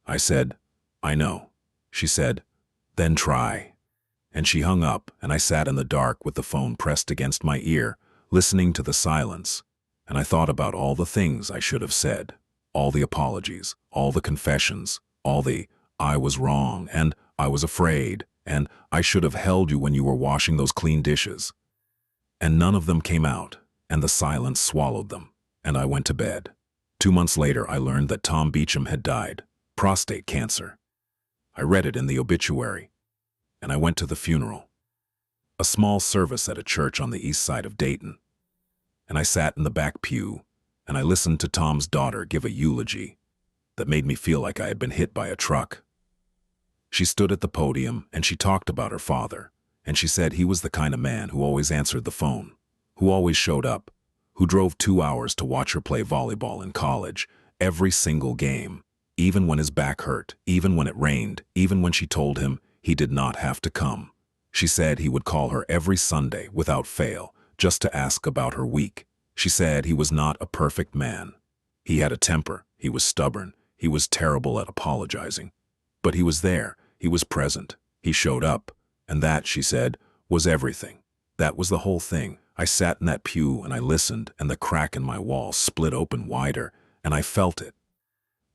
I said, "I know." She said, "Then try." And she hung up, and I sat in the dark with the phone pressed against my ear, listening to the silence. And I thought about all the things I should have said, all the apologies, all the confessions, all the "I was wrong," and "I was afraid," and "I should have held you when you were washing those clean dishes." And none of them came out, and the silence swallowed them, and I went to bed. 2 months later, I learned that Tom Beecham had died, prostate cancer. I read it in the obituary, and I went to the funeral. A small service at a church on the east side of Dayton. And I sat in the back pew, and I listened to Tom's daughter give a eulogy that made me feel like I had been hit by a truck. She stood at the podium, and she talked about her father, and she said he was the kind of man who always answered the phone, who always showed up, who drove 2 hours to watch her play volleyball in college, every single game, even when his back hurt, even when it rained, even when she told him he did not have to come. She said he would call her every Sunday without fail, just to ask about her week. She said he was not a perfect man. He had a temper, he was stubborn, he was terrible at apologizing. But he was there, he was present, he showed up, and that, she said, was everything. That was the whole thing. I sat in that pew and I listened, and the crack in my wall split open wider, and I felt it.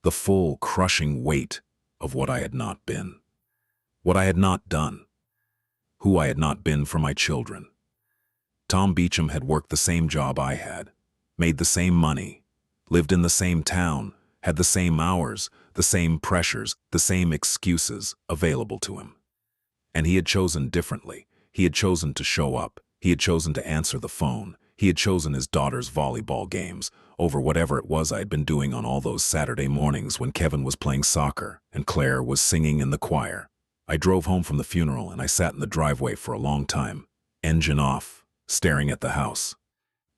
The full, crushing weight of what I had not been. What I had not done. Who I had not been for my children. Tom Beecham had worked the same job I had, made the same money, lived in the same town, had the same hours, the same pressures, the same excuses available to him. And he had chosen differently. He had chosen to show up. He had chosen to answer the phone. He had chosen his daughter's volleyball games over whatever it was I had been doing on all those Saturday mornings when Kevin was playing soccer and Claire was singing in the choir. I drove home from the funeral and I sat in the driveway for a long time, engine off, staring at the house.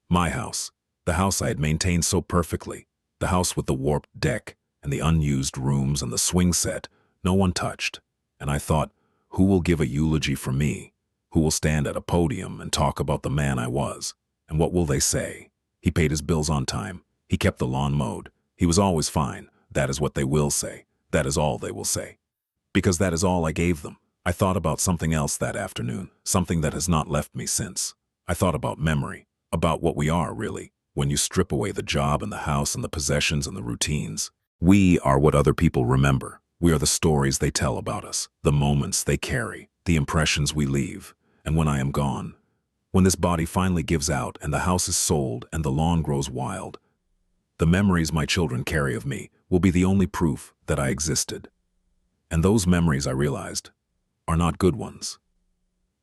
My house, the house I had maintained so perfectly, the house with the warped deck and the unused rooms and the swing set, no one touched. And I thought, who will give a eulogy for me? Who will stand at a podium and talk about the man I was? And what will they say? He paid his bills on time. He kept the lawn mowed. He was always fine. That is what they will say. That is all they will say. Because that is all I gave them. I thought about something else that afternoon, something that has not left me since. I thought about memory, about what we are, really, when you strip away the job and the house and the possessions and the routines. We are what other people remember. We are the stories they tell about us, the moments they carry, the impressions we leave. And when I am gone, when this body finally gives out and the house is sold and the lawn grows wild, the memories my children carry of me will be the only proof that I existed. And those memories, I realized, are not good ones.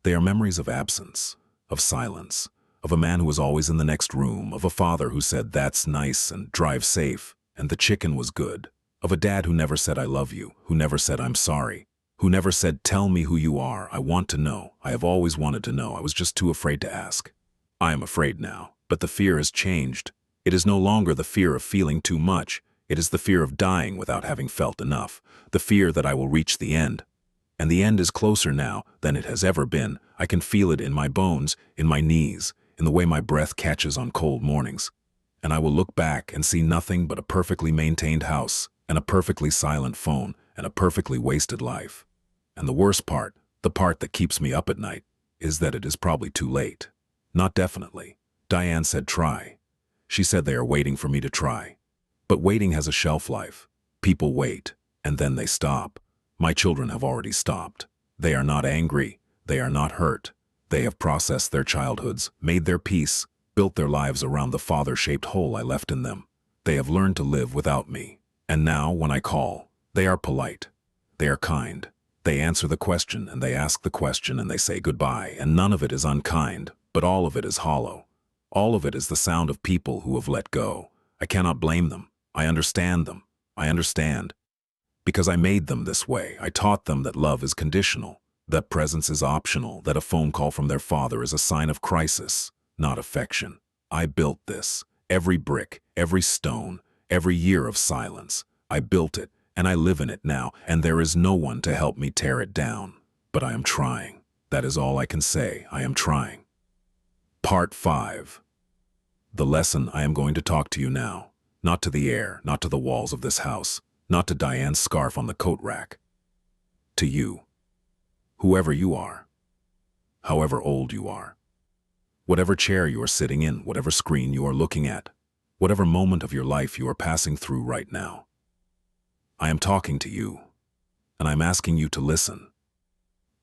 They are memories of absence, of silence, of a man who was always in the next room, of a father who said, "That's nice," and "Drive safe," and "The chicken was good," of a dad who never said, "I love you," who never said, "I'm sorry," who never said, "Tell me who you are, I want to know, I have always wanted to know, I was just too afraid to ask." I am afraid now, but the fear has changed. It is no longer the fear of feeling too much, it is the fear of dying without having felt enough, the fear that I will reach the end. And the end is closer now than it has ever been. I can feel it in my bones, in my knees, in the way my breath catches on cold mornings. And I will look back and see nothing but a perfectly maintained house, and a perfectly silent phone, and a perfectly wasted life. And the worst part, the part that keeps me up at night, is that it is probably too late. Not definitely. Diane said try. She said they are waiting for me to try. But waiting has a shelf life. People wait, and then they stop. My children have already stopped. They are not angry. They are not hurt. They have processed their childhoods, made their peace, built their lives around the father-shaped hole I left in them. They have learned to live without me. And now, when I call, they are polite. They are kind. They answer the question, and they ask the question, and they say goodbye, and none of it is unkind, but all of it is hollow. All of it is the sound of people who have let go. I cannot blame them. I understand them. I understand. Because I made them this way. I taught them that love is conditional, that presence is optional, that a phone call from their father is a sign of crisis, not affection. I built this. Every brick, every stone, every year of silence. I built it, and I live in it now, and there is no one to help me tear it down. But I am trying. That is all I can say. I am trying. Part 5. The lesson I am going to talk to you now. Not to the air, not to the walls of this house, not to Diane's scarf on the coat rack. To you. Whoever you are. However old you are. Whatever chair you are sitting in, whatever screen you are looking at, whatever moment of your life you are passing through right now. I am talking to you, and I'm asking you to listen.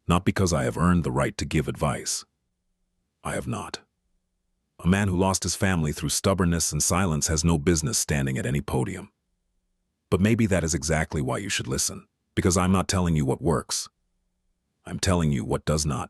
Not because I have earned the right to give advice. I have not. A man who lost his family through stubbornness and silence has no business standing at any podium. But maybe that is exactly why you should listen, because I'm not telling you what works. I'm telling you what does not.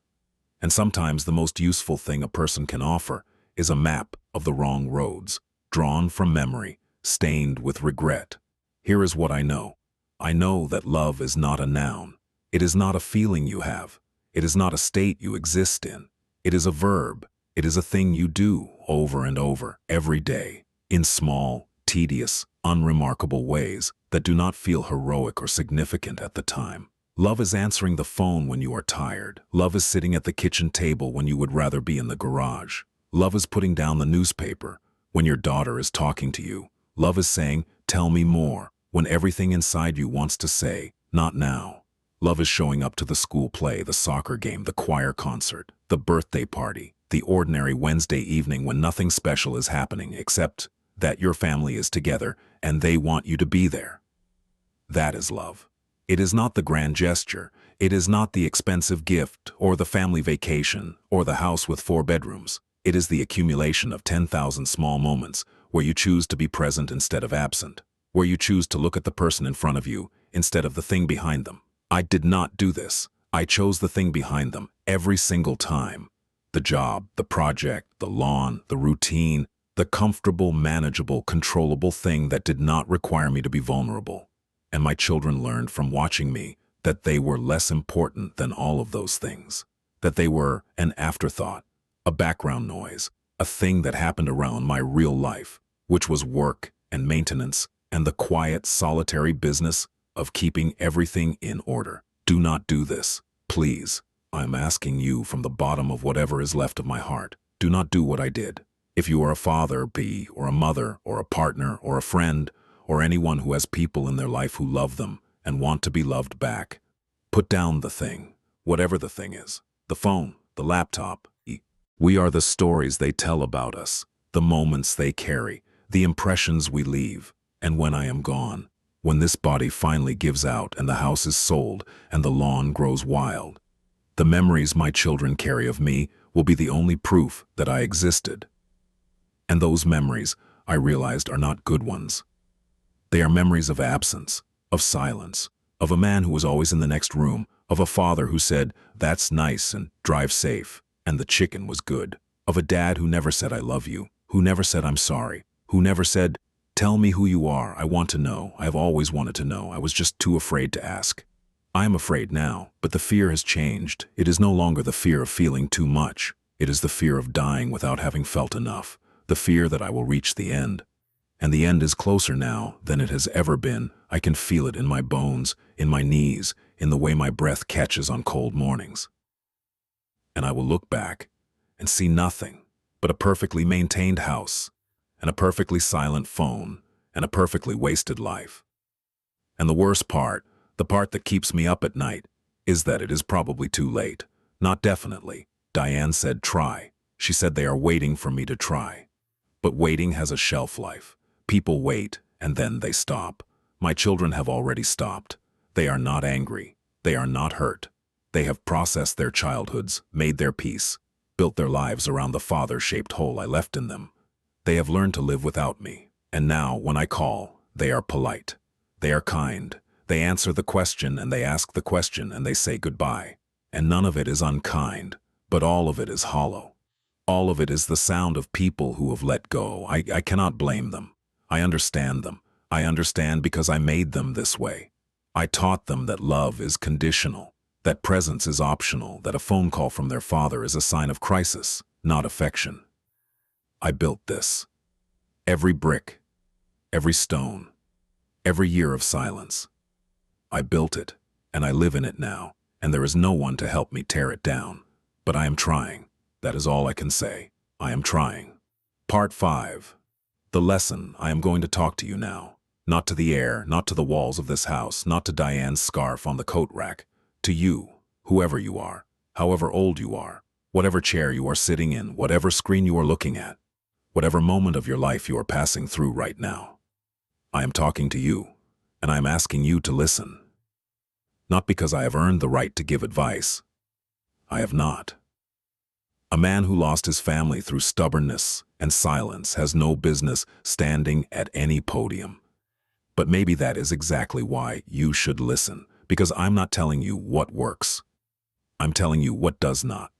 And sometimes the most useful thing a person can offer is a map of the wrong roads, drawn from memory, stained with regret. Here is what I know. I know that love is not a noun. It is not a feeling you have. It is not a state you exist in. It is a verb. It is a thing you do over and over, every day, in small, tedious, unremarkable ways that do not feel heroic or significant at the time. Love is answering the phone when you are tired. Love is sitting at the kitchen table when you would rather be in the garage. Love is putting down the newspaper when your daughter is talking to you. Love is saying, "Tell me more," when everything inside you wants to say, "Not now." Love is showing up to the school play, the soccer game, the choir concert, the birthday party, the ordinary Wednesday evening when nothing special is happening except that your family is together and they want you to be there. That is love. It is not the grand gesture. It is not the expensive gift or the family vacation or the house with 4 bedrooms. It is the accumulation of 10,000 small moments where you choose to be present instead of absent, where you choose to look at the person in front of you instead of the thing behind them. I did not do this. I chose the thing behind them every single time. The job, the project, the lawn, the routine, the comfortable, manageable, controllable thing that did not require me to be vulnerable. And my children learned from watching me that they were less important than all of those things, that they were an afterthought, a background noise, a thing that happened around my real life, which was work and maintenance and the quiet, solitary business of keeping everything in order. Do not do this, please. I'm asking you from the bottom of whatever is left of my heart. Do not do what I did. If you are a father, or a mother, or a partner, or a friend, or anyone who has people in their life who love them and want to be loved back, put down the thing, whatever the thing is, the phone, the laptop. We are the stories they tell about us, the moments they carry, the impressions we leave. And when I am gone, when this body finally gives out and the house is sold and the lawn grows wild, the memories my children carry of me will be the only proof that I existed. And those memories, I realized, are not good ones. They are memories of absence, of silence, of a man who was always in the next room, of a father who said, "That's nice and drive safe," and the chicken was good, of a dad who never said "I love you," who never said "I'm sorry," who never said, "Tell me who you are, I want to know, I have always wanted to know, I was just too afraid to ask." I am afraid now, but the fear has changed. It is no longer the fear of feeling too much. It is the fear of dying without having felt enough, the fear that I will reach the end. And the end is closer now than it has ever been. I can feel it in my bones, in my knees, in the way my breath catches on cold mornings. And I will look back and see nothing but a perfectly maintained house, and a perfectly silent phone, and a perfectly wasted life. And the worst part, the part that keeps me up at night, is that it is probably too late. Not definitely. Diane said try. She said they are waiting for me to try. But waiting has a shelf life. People wait, and then they stop. My children have already stopped. They are not angry. They are not hurt. They have processed their childhoods, made their peace, built their lives around the father-shaped hole I left in them. They have learned to live without me. And now, when I call, they are polite. They are kind. They answer the question, and they ask the question, and they say goodbye. And none of it is unkind, but all of it is hollow. All of it is the sound of people who have let go. I cannot blame them. I understand them. I understand because I made them this way. I taught them that love is conditional, that presence is optional, that a phone call from their father is a sign of crisis, not affection. I built this. Every brick, every stone, every year of silence. I built it, and I live in it now, and there is no one to help me tear it down. But I am trying. That is all I can say. I am trying. Part 5. The lesson. I am going to talk to you now. Not to the air, not to the walls of this house, not to Diane's scarf on the coat rack. To you, whoever you are, however old you are, whatever chair you are sitting in, whatever screen you are looking at, whatever moment of your life you are passing through right now. I am talking to you, and I am asking you to listen. Not because I have earned the right to give advice. I have not. A man who lost his family through stubbornness and silence has no business standing at any podium. But maybe that is exactly why you should listen, because I'm not telling you what works. I'm telling you what does not.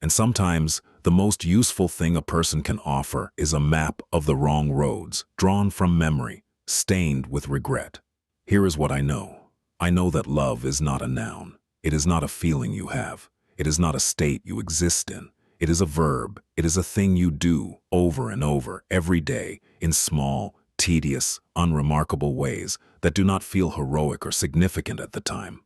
And sometimes the most useful thing a person can offer is a map of the wrong roads, drawn from memory, stained with regret. Here is what I know. I know that love is not a noun. It is not a feeling you have. It is not a state you exist in. It is a verb. It is a thing you do over and over every day in small, tedious, unremarkable ways that do not feel heroic or significant at the time.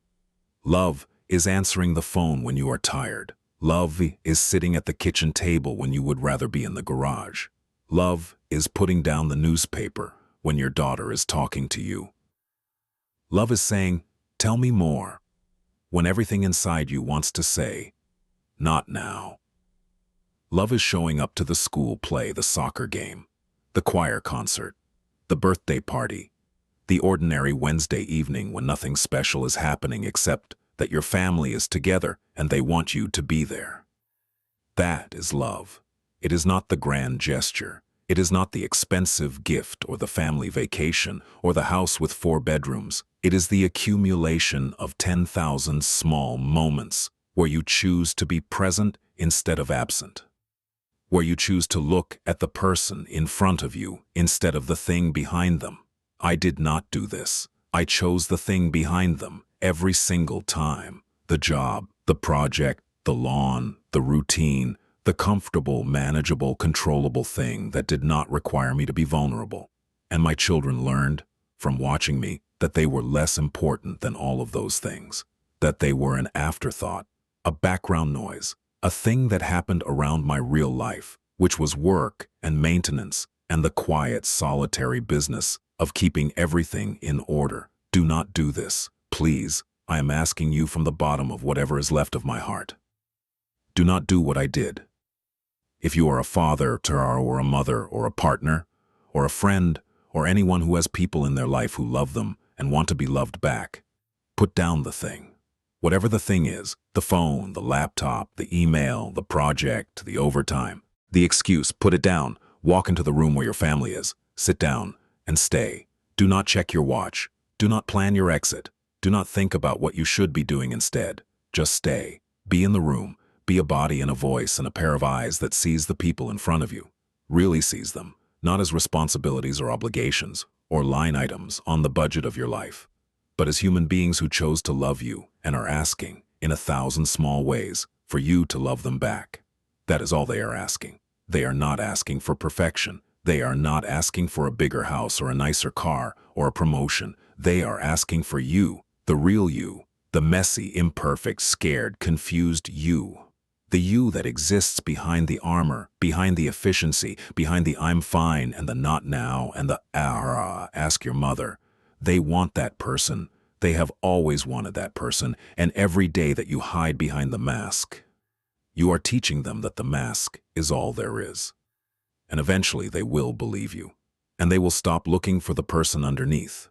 Love is answering the phone when you are tired. Love is sitting at the kitchen table when you would rather be in the garage. Love is putting down the newspaper when your daughter is talking to you. Love is saying, "Tell me more," when everything inside you wants to say, "Not now." Love is showing up to the school play, the soccer game, the choir concert, the birthday party, the ordinary Wednesday evening when nothing special is happening except that your family is together and they want you to be there. That is love. It is not the grand gesture. It is not the expensive gift or the family vacation or the house with 4 bedrooms. It is the accumulation of 10,000 small moments where you choose to be present instead of absent, where you choose to look at the person in front of you instead of the thing behind them. I did not do this. I chose the thing behind them every single time. The job, the project, the lawn, the routine, the comfortable, manageable, controllable thing that did not require me to be vulnerable. And my children learned, from watching me, that they were less important than all of those things, that they were an afterthought, a background noise, a thing that happened around my real life, which was work and maintenance and the quiet, solitary business of keeping everything in order. Do not do this, please. I am asking you from the bottom of whatever is left of my heart. Do not do what I did. If you are a father or a mother or a partner or a friend or anyone who has people in their life who love them and want to be loved back, put down the thing. Whatever the thing is, the phone, the laptop, the email, the project, the overtime, the excuse, put it down. Walk into the room where your family is. Sit down and stay. Do not check your watch. Do not plan your exit. Do not think about what you should be doing instead. Just stay. Be in the room. Be a body and a voice and a pair of eyes that sees the people in front of you. Really sees them, not as responsibilities or obligations or line items on the budget of your life, but as human beings who chose to love you and are asking, in 1,000 small ways, for you to love them back. That is all they are asking. They are not asking for perfection. They are not asking for a bigger house or a nicer car or a promotion. They are asking for you, the real you, the messy, imperfect, scared, confused you. The you that exists behind the armor, behind the efficiency, behind the I'm fine and the not now and the ask your mother. They want that person. They have always wanted that person, and every day that you hide behind the mask, you are teaching them that the mask is all there is. And eventually they will believe you, and they will stop looking for the person underneath,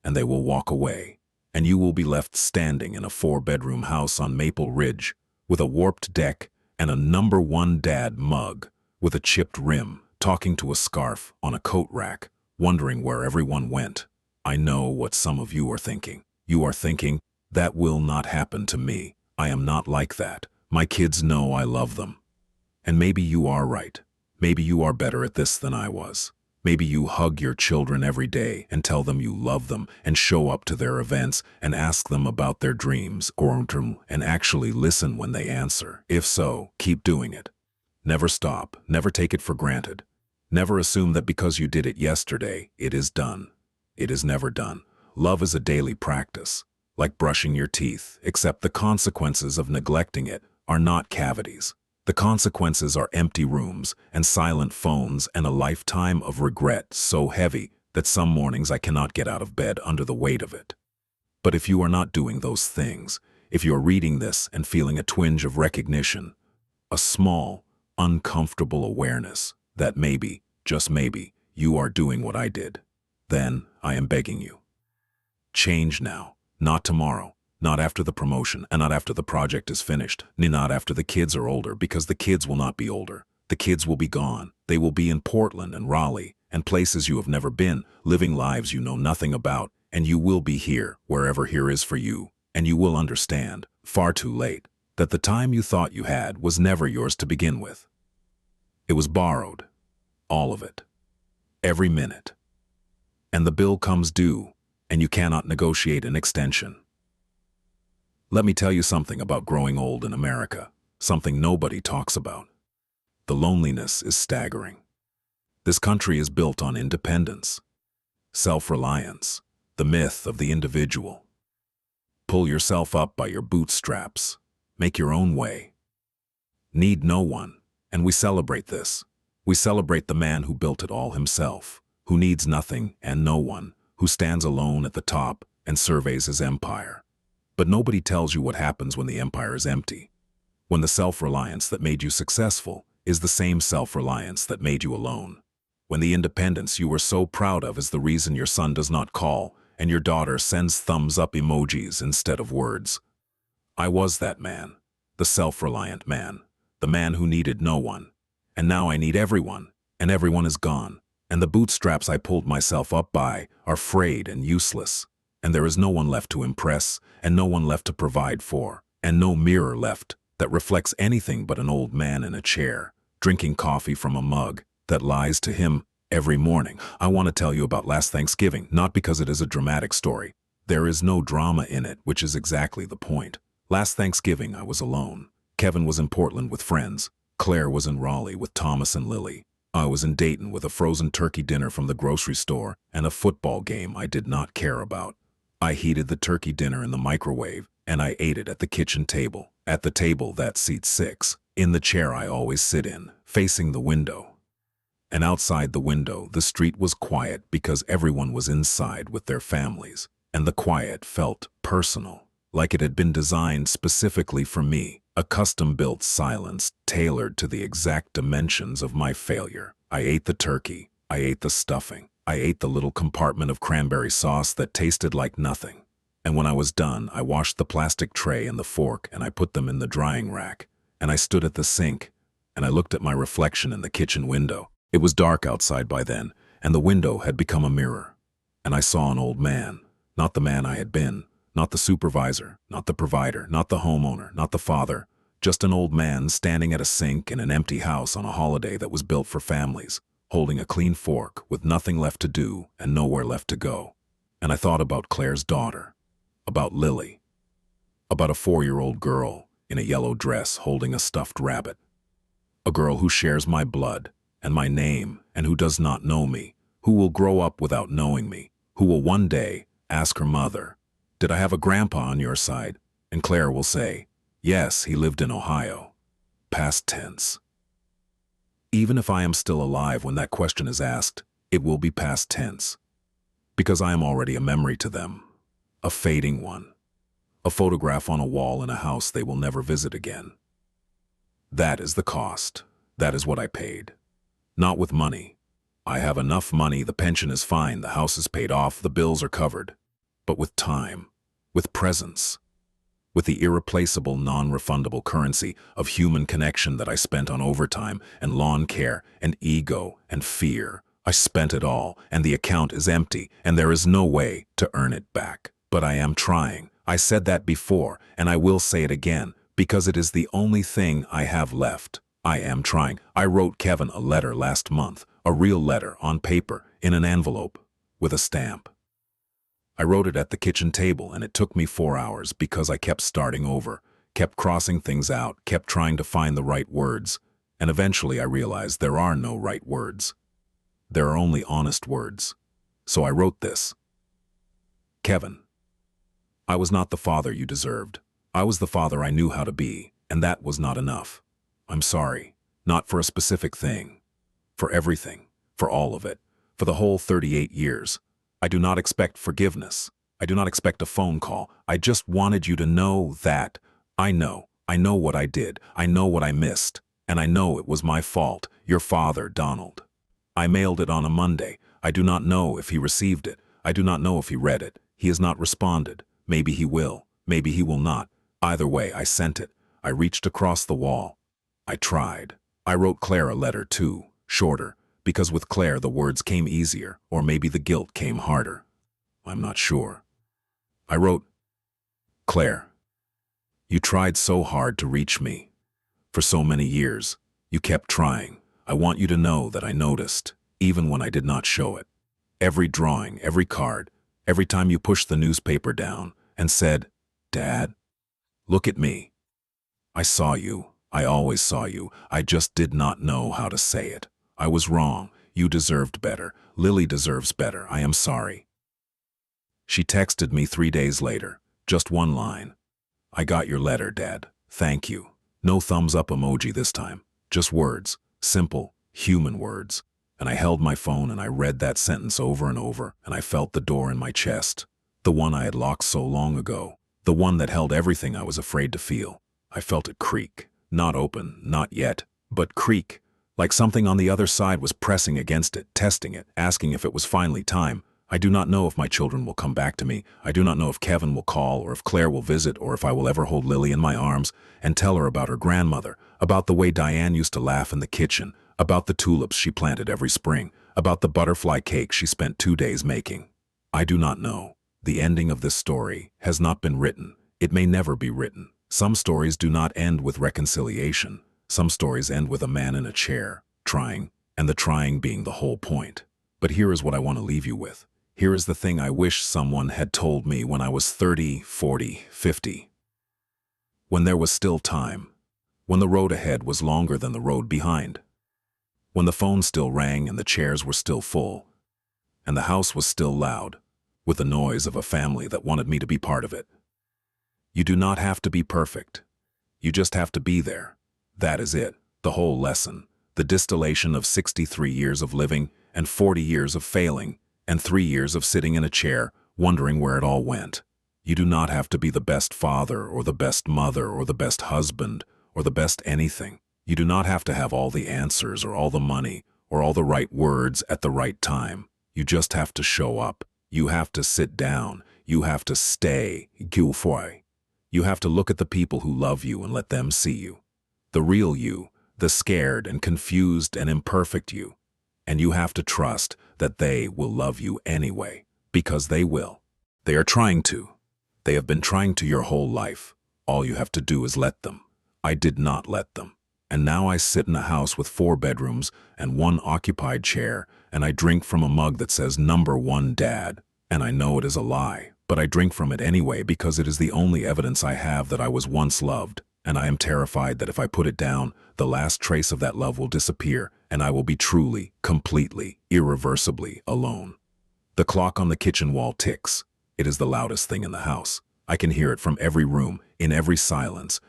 and they will walk away, and you will be left standing in a 4-bedroom house on Maple Ridge, with a warped deck and a #1 dad mug with a chipped rim, talking to a scarf on a coat rack, wondering where everyone went. I know what some of you are thinking. You are thinking, that will not happen to me. I am not like that. My kids know I love them. And maybe you are right. Maybe you are better at this than I was. Maybe you hug your children every day and tell them you love them and show up to their events and ask them about their dreams and actually listen when they answer. If so, keep doing it. Never stop. Never take it for granted. Never assume that because you did it yesterday, it is done. It is never done. Love is a daily practice, like brushing your teeth, except the consequences of neglecting it are not cavities. The consequences are empty rooms and silent phones and a lifetime of regret so heavy that some mornings I cannot get out of bed under the weight of it. But if you are not doing those things, if you are reading this and feeling a twinge of recognition, a small, uncomfortable awareness that maybe, just maybe, you are doing what I did, then I am begging you. Change now, not tomorrow, not after the promotion, and not after the project is finished, not after the kids are older, because the kids will not be older. The kids will be gone. They will be in Portland and Raleigh and places you have never been, living lives you know nothing about, and you will be here, wherever here is for you, and you will understand, far too late, that the time you thought you had was never yours to begin with. It was borrowed, all of it, every minute. And the bill comes due, and you cannot negotiate an extension. Let me tell you something about growing old in America, something nobody talks about. The loneliness is staggering. This country is built on independence, self-reliance, the myth of the individual. Pull yourself up by your bootstraps. Make your own way. Need no one, and we celebrate this. We celebrate the man who built it all himself, who needs nothing and no one, who stands alone at the top and surveys his empire. But nobody tells you what happens when the empire is empty, when the self-reliance that made you successful is the same self-reliance that made you alone, when the independence you were so proud of is the reason your son does not call and your daughter sends thumbs-up emojis instead of words. I was that man, the self-reliant man, the man who needed no one, and now I need everyone, and everyone is gone, and the bootstraps I pulled myself up by are frayed and useless, and there is no one left to impress, and no one left to provide for, and no mirror left that reflects anything but an old man in a chair, drinking coffee from a mug that lies to him every morning. I want to tell you about last Thanksgiving, not because it is a dramatic story. There is no drama in it, which is exactly the point. Last Thanksgiving, I was alone. Kevin was in Portland with friends. Claire was in Raleigh with Thomas and Lily. I was in Dayton with a frozen turkey dinner from the grocery store and a football game I did not care about. I heated the turkey dinner in the microwave, and I ate it at the kitchen table, at the table that seats 6, in the chair I always sit in, facing the window. And outside the window, the street was quiet because everyone was inside with their families, and the quiet felt personal, like it had been designed specifically for me, a custom-built silence tailored to the exact dimensions of my failure. I ate the turkey, I ate the stuffing, I ate the little compartment of cranberry sauce that tasted like nothing. And when I was done, I washed the plastic tray and the fork and I put them in the drying rack. And I stood at the sink and I looked at my reflection in the kitchen window. It was dark outside by then, and the window had become a mirror. And I saw an old man, not the man I had been, not the supervisor, not the provider, not the homeowner, not the father, just an old man standing at a sink in an empty house on a holiday that was built for families, holding a clean fork with nothing left to do and nowhere left to go. And I thought about Claire's daughter, about Lily, about a 4-year-old girl in a yellow dress holding a stuffed rabbit, a girl who shares my blood and my name and who does not know me, who will grow up without knowing me, who will one day ask her mother, "Did I have a grandpa on your side?" And Claire will say, "Yes, he lived in Ohio." Past tense. Even if I am still alive when that question is asked, it will be past tense, because I am already a memory to them, a fading one, a photograph on a wall in a house they will never visit again. That is the cost. That is what I paid. Not with money. I have enough money, the pension is fine, the house is paid off, the bills are covered. But with time, with presence, with the irreplaceable, non-refundable currency of human connection that I spent on overtime and lawn care and ego and fear. I spent it all, and the account is empty, and there is no way to earn it back. But I am trying. I said that before, and I will say it again, because it is the only thing I have left. I am trying. I wrote Kevin a letter last month, a real letter on paper, in an envelope, with a stamp. I wrote it at the kitchen table, and it took me 4 hours because I kept starting over, kept crossing things out, kept trying to find the right words, and eventually I realized there are no right words. There are only honest words. So I wrote this. Kevin, I was not the father you deserved. I was the father I knew how to be, and that was not enough. I'm sorry, not for a specific thing. For everything, for all of it, for the whole 38 years. I do not expect forgiveness. I do not expect a phone call. I just wanted you to know that I know what I did. I know what I missed. And I know it was my fault, your father, Donald. I mailed it on a Monday. I do not know if he received it. I do not know if he read it. He has not responded. Maybe he will. Maybe he will not. Either way, I sent it. I reached across the wall. I tried. I wrote Claire a letter too, shorter, because with Claire the words came easier, or maybe the guilt came harder. I'm not sure. I wrote, Claire, you tried so hard to reach me. For so many years, you kept trying. I want you to know that I noticed, even when I did not show it. Every drawing, every card, every time you pushed the newspaper down and said, Dad, look at me. I saw you. I always saw you. I just did not know how to say it. I was wrong. You deserved better. Lily deserves better. I am sorry. She texted me 3 days later. Just one line. I got your letter, Dad. Thank you. No thumbs up emoji this time. Just words. Simple, human words. And I held my phone and I read that sentence over and over, and I felt the door in my chest. The one I had locked so long ago. The one that held everything I was afraid to feel. I felt it creak. Not open, not yet, but creak. Like something on the other side was pressing against it, testing it, asking if it was finally time. I do not know if my children will come back to me. I do not know if Kevin will call, or if Claire will visit, or if I will ever hold Lily in my arms and tell her about her grandmother, about the way Diane used to laugh in the kitchen, about the tulips she planted every spring, about the butterfly cake she spent 2 days making. I do not know. The ending of this story has not been written. It may never be written. Some stories do not end with reconciliation. Some stories end with a man in a chair, trying, and the trying being the whole point. But here is what I want to leave you with. Here is the thing I wish someone had told me when I was 30, 40, 50. When there was still time. When the road ahead was longer than the road behind. When the phone still rang and the chairs were still full. And the house was still loud, with the noise of a family that wanted me to be part of it. You do not have to be perfect. You just have to be there. That is it, the whole lesson. The distillation of 63 years of living and 40 years of failing and 3 years of sitting in a chair, wondering where it all went. You do not have to be the best father or the best mother or the best husband or the best anything. You do not have to have all the answers or all the money or all the right words at the right time. You just have to show up. You have to sit down. You have to stay. You have to look at the people who love you and let them see you. The real you, the scared and confused and imperfect you. And you have to trust that they will love you anyway, because they will. They are trying to. They have been trying to your whole life. All you have to do is let them. I did not let them. And now I sit in a house with 4 bedrooms and 1 occupied chair, and I drink from a mug that says "Number 1 Dad." And I know it is a lie, but I drink from it anyway because it is the only evidence I have that I was once loved, and I am terrified that if I put it down, the last trace of that love will disappear, and I will be truly, completely, irreversibly alone. The clock on the kitchen wall ticks. It is the loudest thing in the house. I can hear it from every room, in every silence,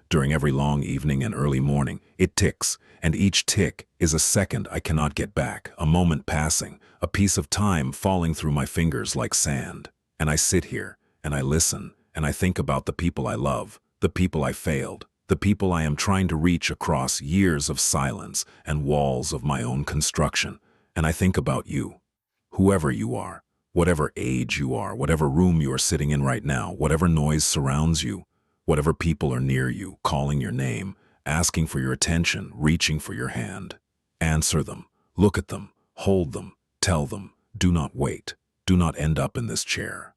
during every long evening and early morning. It ticks, and each tick is a second I cannot get back, a moment passing, a piece of time falling through my fingers like sand. And I sit here, and I listen, and I think about the people I love, the people I failed, the people I am trying to reach across years of silence and walls of my own construction. And I think about you, whoever you are, whatever age you are, whatever room you are sitting in right now, whatever noise surrounds you, whatever people are near you, calling your name, asking for your attention, reaching for your hand. Answer them, look at them, hold them, tell them, do not wait, do not end up in this chair.